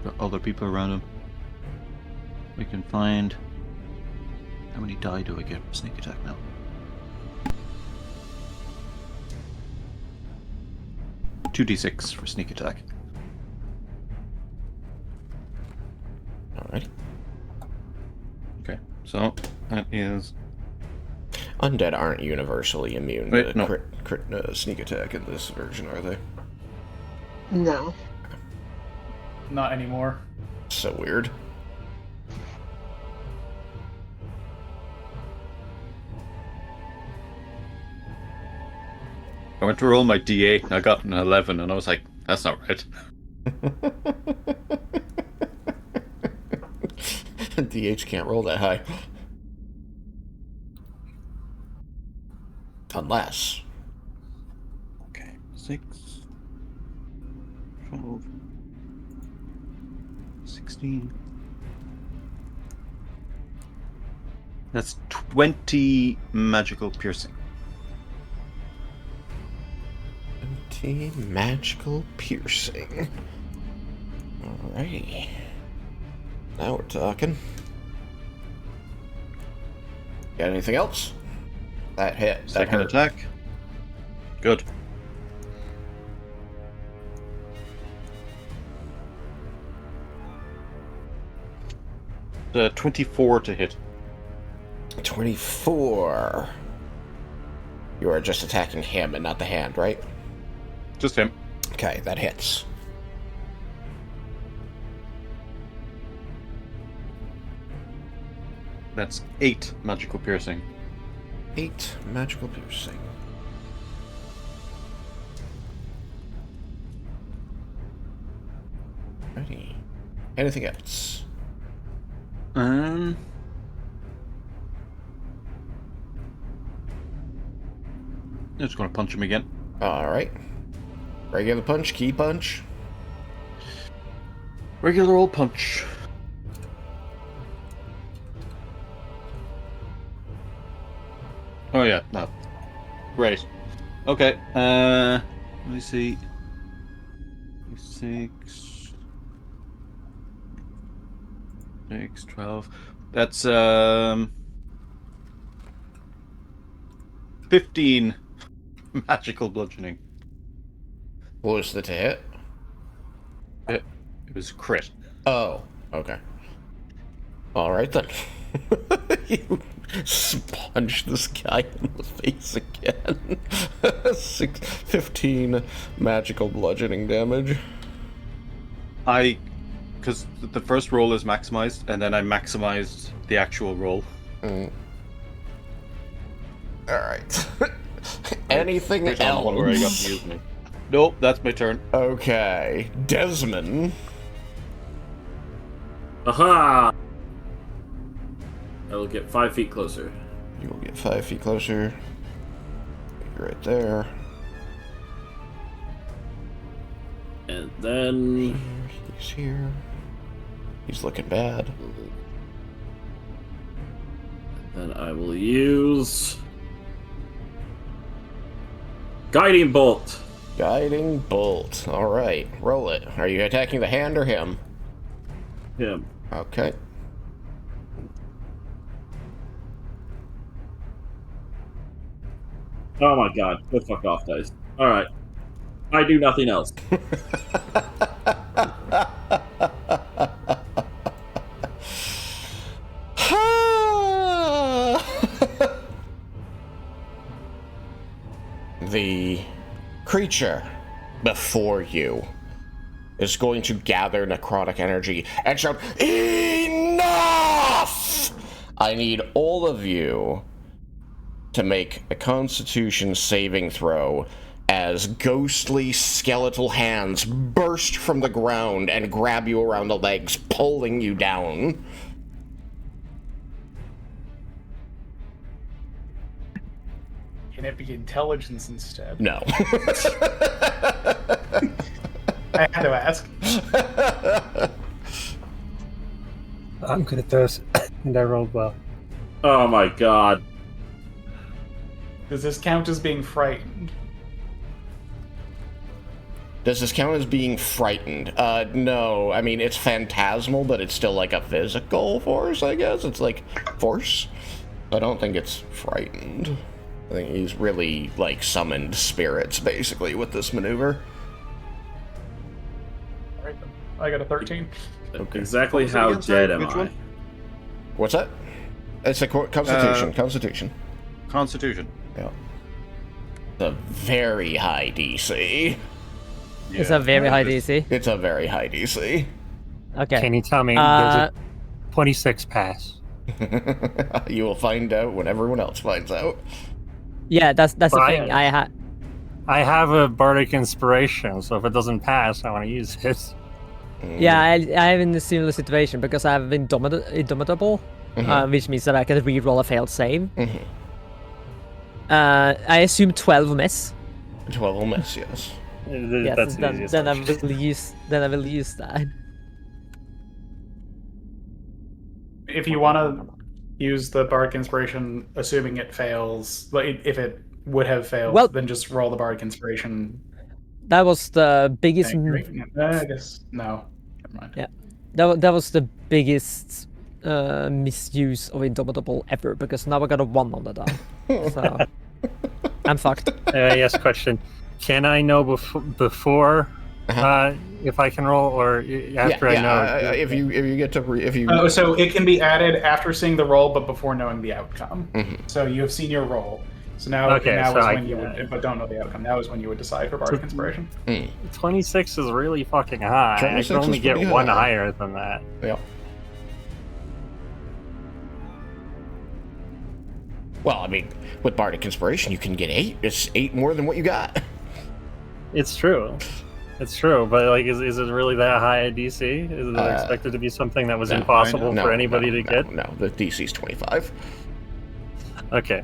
got other people around him. We can find how many die do I get for sneak attack now? 2d6 for sneak attack. Alright. Okay, so that is... Undead aren't universally immune Wait, to no. crit sneak attack in this version, are they? No. Not anymore. So weird. I went to roll my d8 and I got an 11 and I was like, that's not right. DH can't roll that high. Unless. Okay, 6, 12, 16. That's 20 magical piercing. 20 magical piercing. Alrighty. Now we're talking. Got anything else? That hit. That Second hurt. attack. Good. The 24 to hit. 24. You are just attacking him and not the hand, right? Just him. Okay, that hits. That's 8 magical piercing. 8 magical piercing. Ready. Anything else? I'm just gonna punch him again. Alright. Regular punch, key punch. Regular old punch. Oh yeah, no. Great. Okay, let me see. 6, 12. That's 15 magical bludgeoning. What was the to hit? It was crit. Oh, okay. Alright then. You punch this guy in the face again. 15 magical bludgeoning damage. Because the first roll is maximized, and then I maximized the actual roll. Alright. Anything There's only one where I got else? to use me. Nope, that's my turn. Okay, Desmin. Aha! I will get 5 feet closer. You will get 5 feet closer. You're right there. And then... He's here. He's looking bad. Then I will use... Guiding Bolt. Guiding bolt. Alright, roll it. Are you attacking the hand or him? Him. Okay. Oh my god. Go fuck off, dice. Alright. I do nothing else. The creature before you is going to gather necrotic energy and shout, "Enough!" I need all of you to make a Constitution saving throw as ghostly skeletal hands burst from the ground and grab you around the legs, pulling you down. Can it be intelligence instead? No. I had to ask. I'm good at those, and I rolled well. Oh my god. Does this count as being frightened? Does this count as being frightened? No. I mean, it's phantasmal, but it's still like a physical force, I guess. It's like force. I don't think it's frightened. I think he's really, like, summoned spirits, basically, with this maneuver. Alright, then. I got a 13. Exactly What was it how again, sorry? dead am Which I? one? What's that? It's a Constitution. Constitution. Constitution. Yeah. The very high DC. It's a very high DC. It's a very high DC. Okay. Can you tell me, does a 26 pass? You will find out when everyone else finds out. Yeah, that's the Fine. thing. I have a bardic inspiration, so if it doesn't pass, I want to use it. Yeah, I am in a similar situation because I have indomitable, which means that I can re-roll a failed save. I assume 12 miss. 12 will miss, yes. Yes, That's the easiest then I option. will use that. If you want to use the Bardic Inspiration, assuming it fails, like if it would have failed, Well- then just roll the Bardic Inspiration. That was the biggest. I guess no. Never mind. Yeah. That was the biggest misuse of Indomitable ever because now I got a 1 on the die. So I'm fucked. Yes, question. Can I know before if I can roll, or after I know? If you get to So it can be added after seeing the roll, but before knowing the outcome. So you have seen your roll. So now, Okay, now so is I- when you would, but don't know the outcome. Now is when you would decide for Bardic Inspiration. 26 is really fucking high. I 26 can only is get pretty one high. higher than that. Yeah. Well, I mean, with Bardic Inspiration, you can get 8. It's 8 more than what you got. It's true. It's true, but like, is it really that high a DC? Is it expected to be something that was No, impossible no, for anybody no, to no, get? No, the DC's 25. Okay.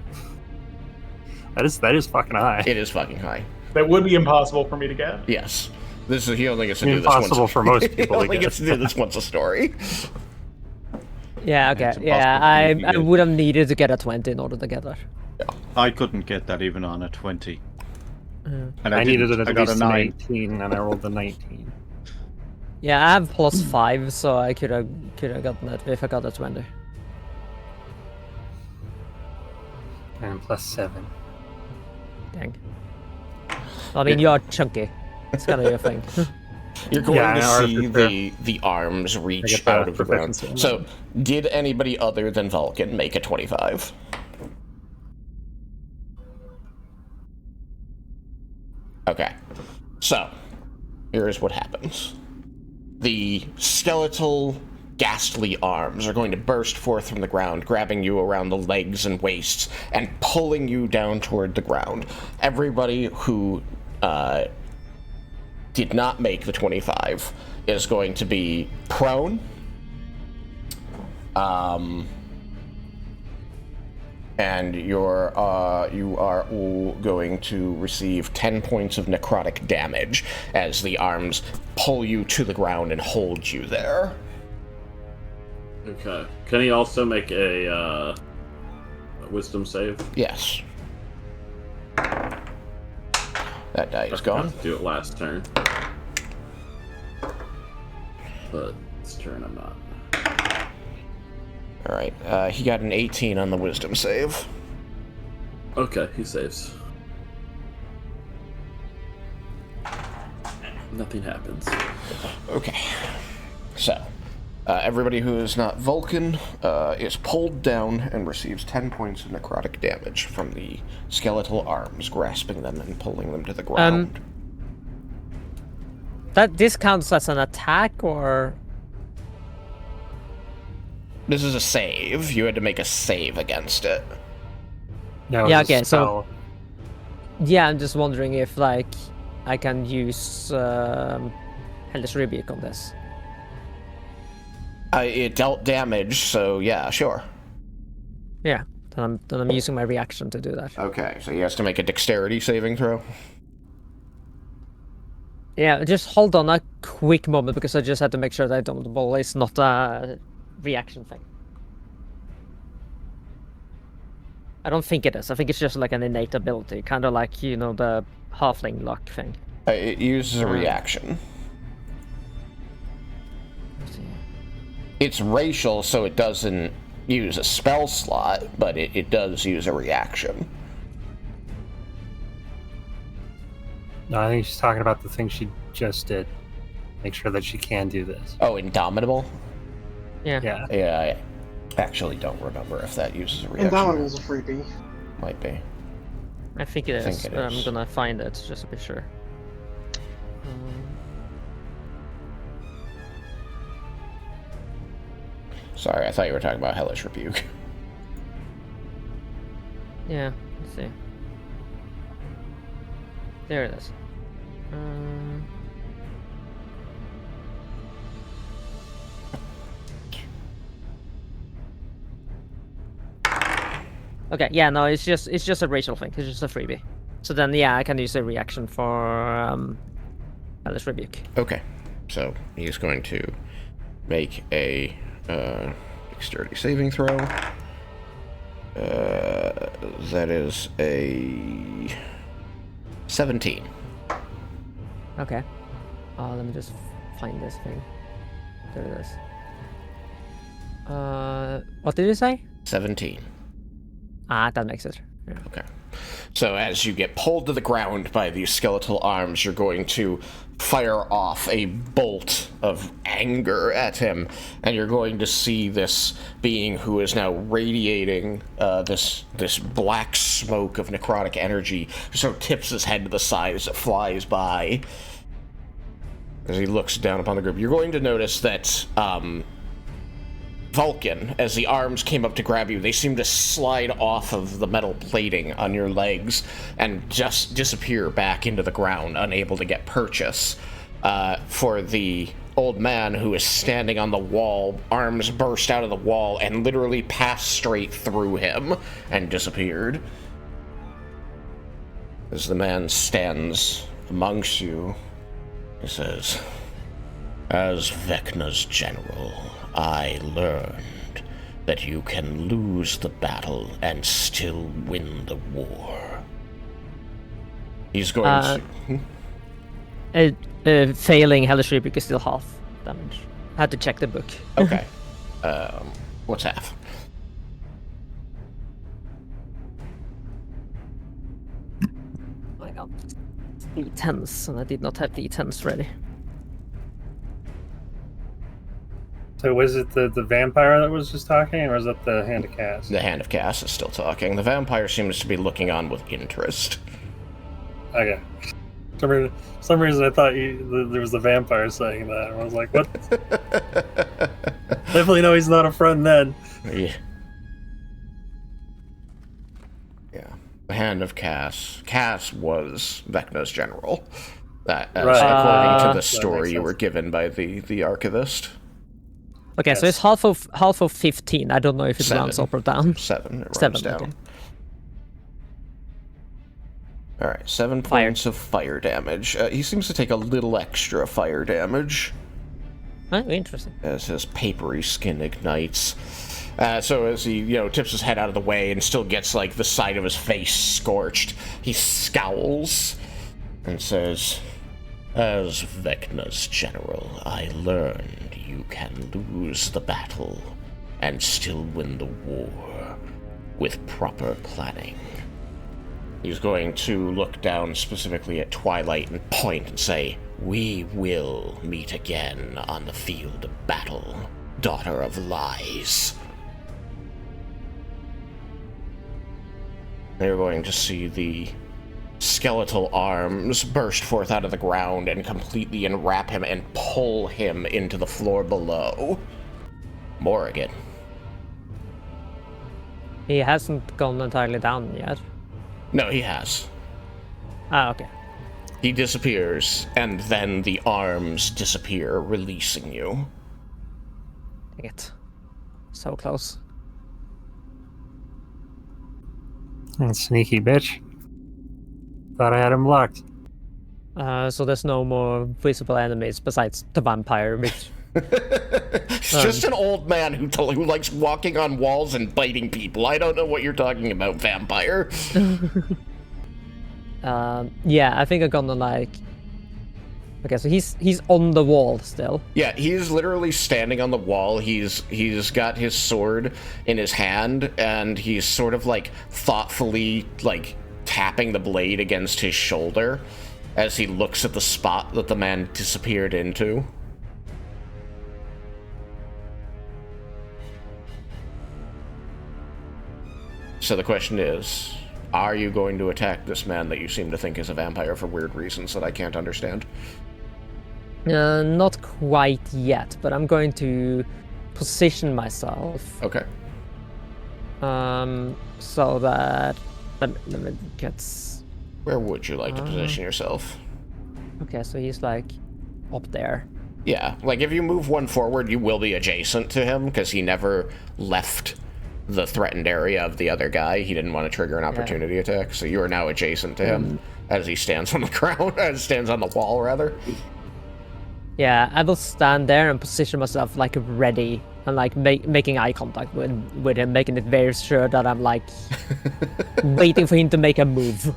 That is fucking high. It is fucking high. That would be impossible for me to get. Yes. This is he only gets to do this once. Impossible for most He people to only get. gets to do this once a story. Yeah, okay. It's Yeah, impossible for I you to would have needed to get a 20 in order to get that. I couldn't get that even on a 20. And I needed didn't. it I at got a least 9. 19, and I rolled a 19. Yeah, I have +5, so I could have gotten it if I got a 20. And +7. Dang. I mean, you're chunky. It's kind of your thing. You're going Yeah, to in see order the arms I reach get the out of the ground. proficiency on So, did anybody other than Vulcan make a 25? Okay. So, here's what happens. The skeletal ghastly arms are going to burst forth from the ground, grabbing you around the legs and waists and pulling you down toward the ground. Everybody who did not make the 25 is going to be prone. And you are all going to receive 10 points of necrotic damage as the arms pull you to the ground and hold you there. Okay. Can he also make a wisdom save? Yes. That die is I gone. have to do it last turn. But this turn I'm not. Alright, he got an 18 on the wisdom save. Okay, he saves. Nothing happens. Okay. So, everybody who is not Vulcan is pulled down and receives 10 points of necrotic damage from the skeletal arms, grasping them and pulling them to the ground. This counts as an attack, or... This is a save. You had to make a save against it. No, Yeah, it's a okay, so- spell. Yeah, I'm just wondering if, like, I can use Hellish Rebuke on this. It dealt damage, so yeah, sure. Yeah, then I'm using my reaction to do that. Okay, so he has to make a dexterity saving throw. Yeah, just hold on a quick moment, because I just had to make sure that Indomitable is not a reaction thing. I don't think it is. I think it's just like an innate ability, kind of like, you know, the halfling luck thing. It uses a reaction. It's racial, so it doesn't use a spell slot, but it does use a reaction. No, I think she's talking about the thing she just did. Make sure that she can do this. Oh, Indomitable? Yeah. Yeah. Yeah, I actually don't remember if that uses a reaction. Indomitable's a freebie. Might be. I think it is. think it but is. I'm gonna find it just to be sure. Sorry, I thought you were talking about Hellish Rebuke. Yeah, let's see. There it is. Okay, yeah, no, it's just a racial thing. It's just a freebie. So then, yeah, I can use a reaction for Hellish Rebuke. Okay, so he's going to make a dexterity saving throw. That is a 17. Okay. Let me just find this thing. There it is. What did you say? 17. Ah, that makes it. Yeah. Okay. So as you get pulled to the ground by these skeletal arms, you're going to fire off a bolt of anger at him, and you're going to see this being who is now radiating this black smoke of necrotic energy, sort of tips his head to the side as it flies by. As he looks down upon the group, you're going to notice that Vulcan, as the arms came up to grab you, they seem to slide off of the metal plating on your legs and just disappear back into the ground, unable to get purchase. For the old man who is standing on the wall, arms burst out of the wall and literally passed straight through him and disappeared. As the man stands amongst you, he says, "As Vecna's general, I learned that you can lose the battle and still win the war." He's going to... Failing Hellish Rebuke is still half damage. I had to check the book. Okay. What's half? I got D10s, and I did not have D10s ready. So was it the vampire that was just talking, or was it the Hand of Kas? The Hand of Kas is still talking. The vampire seems to be looking on with interest. Okay. For some reason I thought there was the vampire saying that. I was like, what? Definitely know he's not a friend then. Yeah. Yeah. The Hand of Kas. Kas was Vecna's general. That, Right. according to the That story makes you were sense. given by the archivist. Okay, so Yes. it's half of 15. I don't know if it rounds 7. up or down. 7. It runs 7, down. okay. Alright, 7 Fire. points of fire damage. He seems to take a little extra fire damage Oh, interesting. as his papery skin ignites. So as he, tips his head out of the way and still gets, like, the side of his face scorched, he scowls and says, "As Vecna's general, I learned you can lose the battle and still win the war with proper planning." He's going to look down specifically at Twilight and point and say, "We will meet again on the field of battle, daughter of lies." They're going to see the skeletal arms burst forth out of the ground and completely enwrap him and pull him into the floor below. Morrigan. He hasn't gone entirely down yet. No, he has. Ah, okay. He disappears, and then the arms disappear, releasing you. Dang it. So close. Sneaky bitch. Thought I had him blocked. So there's no more visible enemies besides the vampire, which... It's just an old man who likes walking on walls and biting people. I don't know what you're talking about, vampire. Yeah, I think I'm gonna like... Okay, so he's on the wall still. Yeah, he's literally standing on the wall. He's got his sword in his hand, and he's sort of like thoughtfully like tapping the blade against his shoulder as he looks at the spot that the man disappeared into. So the question is, are you going to attack this man that you seem to think is a vampire for weird reasons that I can't understand? Not quite yet, but I'm going to position myself. Okay. So that... Let me get... Where would you like to position yourself? Okay, so he's like up there. Yeah, like if you move one forward, you will be adjacent to him because he never left the threatened area of the other guy. He didn't want to trigger an opportunity attack, so you are now adjacent to him as he stands on the ground, as stands on the wall, rather. Yeah, I will stand there and position myself like ready and like making eye contact with him, making it very sure that I'm like waiting for him to make a move.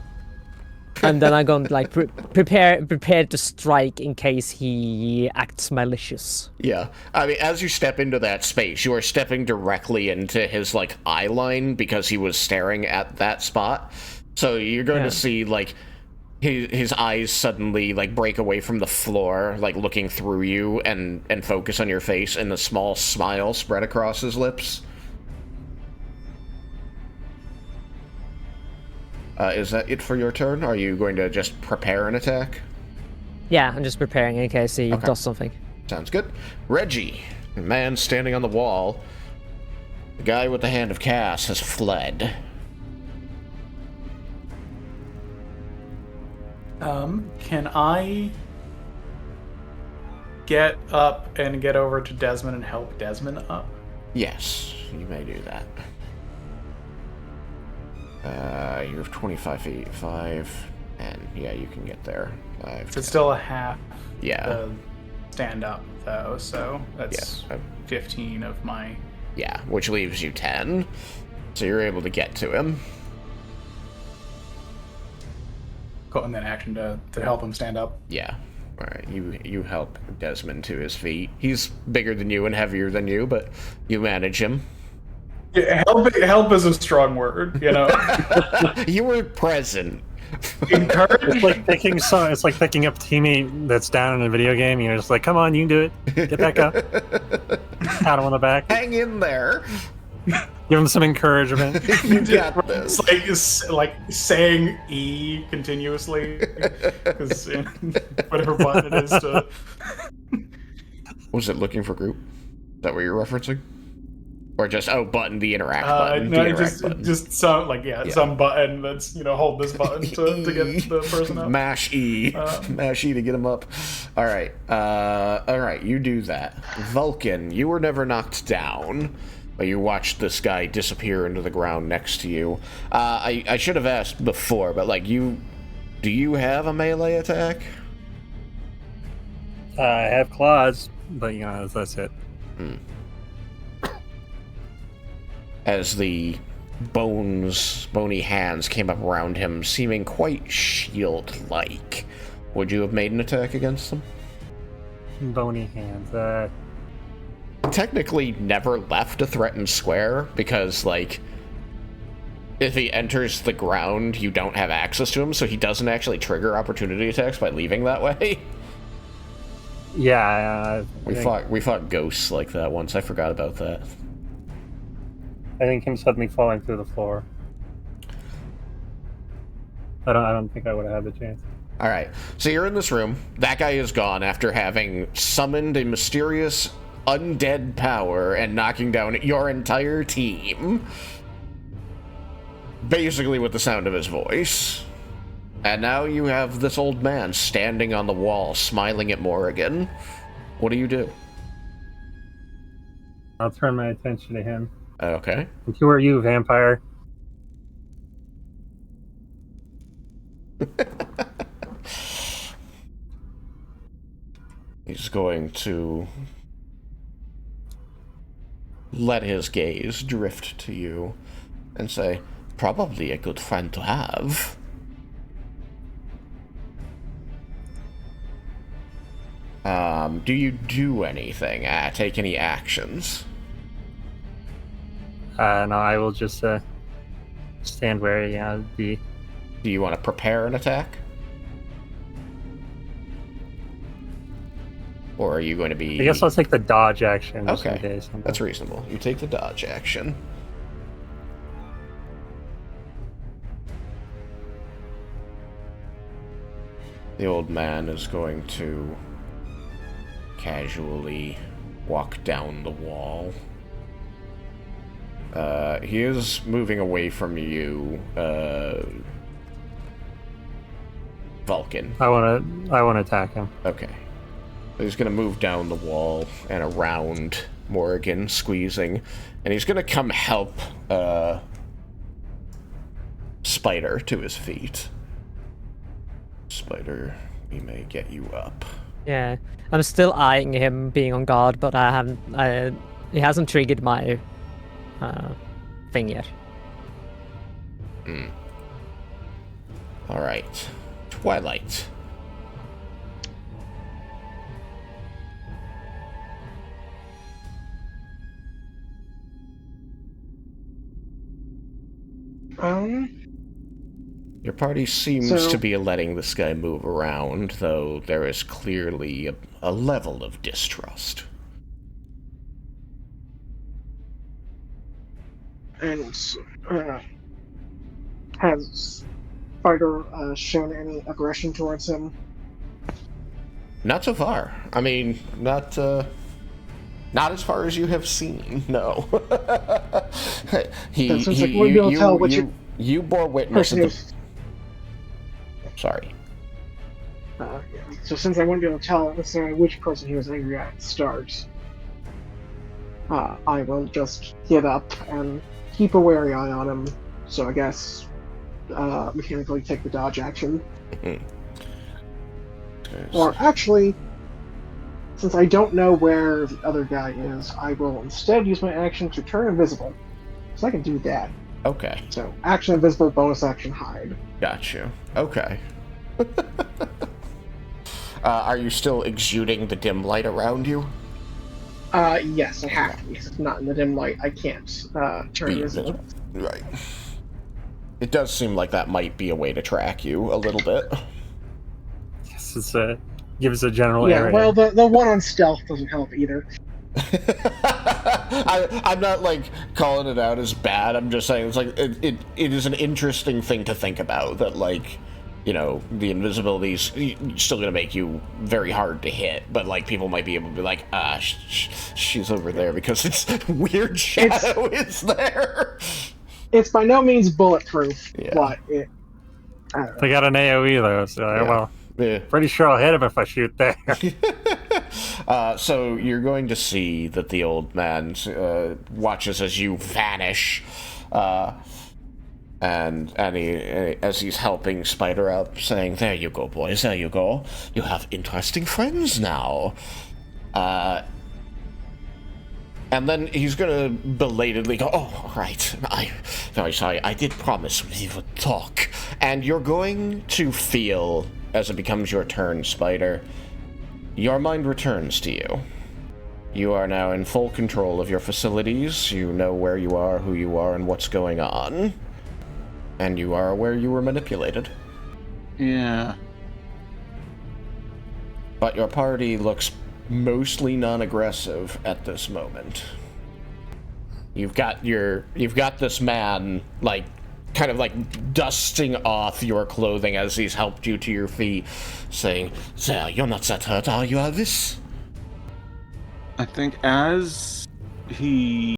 And then I'm going to like prepare to strike in case he acts malicious. Yeah, I mean, as you step into that space, you are stepping directly into his like eye line because he was staring at that spot. So you're going to see like his eyes suddenly like break away from the floor, like looking through you and focus on your face, and a small smile spread across his lips. Is that it for your turn? Are you going to just prepare an attack? Yeah, I'm just preparing in case he does something. Sounds good. Reggie, the man standing on the wall. The guy with the Hand of Kas has fled. Can I get up and get over to Desmin and help Desmin up? Yes, you may do that. You have 25 feet, 5, and yeah, you can get there. 5, It's 10. still a half Yeah, stand up, though, so that's yeah, 15 of my... yeah, which leaves you 10. So you're able to get to him. Cool, and then action to help him stand up. Yeah. All right, you help Desmond to his feet. He's bigger than you and heavier than you, but you manage him. Yeah, help is a strong word, you know? You were present. Encourage? It's like picking up a teammate that's down in a video game. You're just like, come on, you can do it. Get back up. Pat him on the back. Hang in there. Give him some encouragement. You got this. It's like saying E continuously, because whatever button it is to... Was it looking for group? that what you're referencing? Or just, button, the interact button. No, the interact just some button that's, hold this button to get the person up. Mash E. Mash E to get him up. Alright. Alright, you do that. Vulcan, you were never knocked down, but you watched this guy disappear into the ground next to you. I should have asked before, but, do you have a melee attack? I have claws, but that's it. As the bony hands came up around him, seeming quite shield-like, would you have made an attack against them? Bony hands. Technically never left a threatened square, because, if he enters the ground, you don't have access to him, so he doesn't actually trigger opportunity attacks by leaving that way. Yeah, we fought ghosts like that once. I forgot about that. I think him suddenly falling through the floor. I don't think I would have had the chance. All right, so you're in this room. That guy is gone after having summoned a mysterious undead power and knocking down your entire team, basically with the sound of his voice. And now you have this old man standing on the wall, smiling at Morrigan. What do you do? I'll turn my attention to him. Okay. And who are you, vampire? He's going to let his gaze drift to you and say, probably a good friend to have. Do you do anything? Take any actions? No, I will just stand where I be. Do you want to prepare an attack? Or are you going to be... I guess I'll take the dodge action. Just okay, in case. that's reasonable. You take the dodge action. The old man is going to casually walk down the wall. He is moving away from you, Vulcan. I want to attack him. Okay. He's going to move down the wall and around Morrigan, squeezing, and he's going to come help Spider to his feet. Spider, we may get you up. Yeah, I'm still eyeing him being on guard, but he hasn't triggered my thing yet. All right, Twilight. Your party seems to be letting this guy move around, though there is clearly a level of distrust. And has Spider shown any aggression towards him? Not so far. I mean, not as far as you have seen. No. You bore witness of the... Sorry. So since I wouldn't be able to tell necessarily which person he was angry at the start, I will just get up and keep a wary eye on him. So I guess mechanically take the dodge action. Or actually, since I don't know where the other guy is, I will instead use my action to turn invisible. So I can do that. Okay. So action invisible, bonus action hide. Got you. Okay. Are you still exuding the dim light around you? Yes, I have to, because if not in the dim light, I can't turn invisible. Right. It does seem like that might be a way to track you a little bit. Yes, it's gives a general area. Well, the one on stealth doesn't help either. I'm not calling it out as bad. I'm just saying it's it is an interesting thing to think about that you know, the invisibility's still gonna make you very hard to hit, but like people might be able to be like, she's over there because it's weird shadow is there. It's by no means bulletproof, Yeah. but it. I don't know. They got an AoE though, so well, Yeah. pretty sure I'll hit him if I shoot there. So you're going to see that the old man watches as you vanish, and he, as he's helping Spider up, saying, "There you go, boys. There you go. You have interesting friends now." And then he's gonna belatedly go, "Oh, right. I'm very sorry. I did promise we would talk." And you're going to feel, as it becomes your turn, Spider, your mind returns to you. You are now in full control of your facilities. You know where you are, who you are, and what's going on. And you are aware you were manipulated. Yeah. But your party looks mostly non-aggressive at this moment. You've got this man, like, kind of like dusting off your clothing as he's helped you to your feet, saying, "There, you're not that hurt, are you, Elvis?" I think as he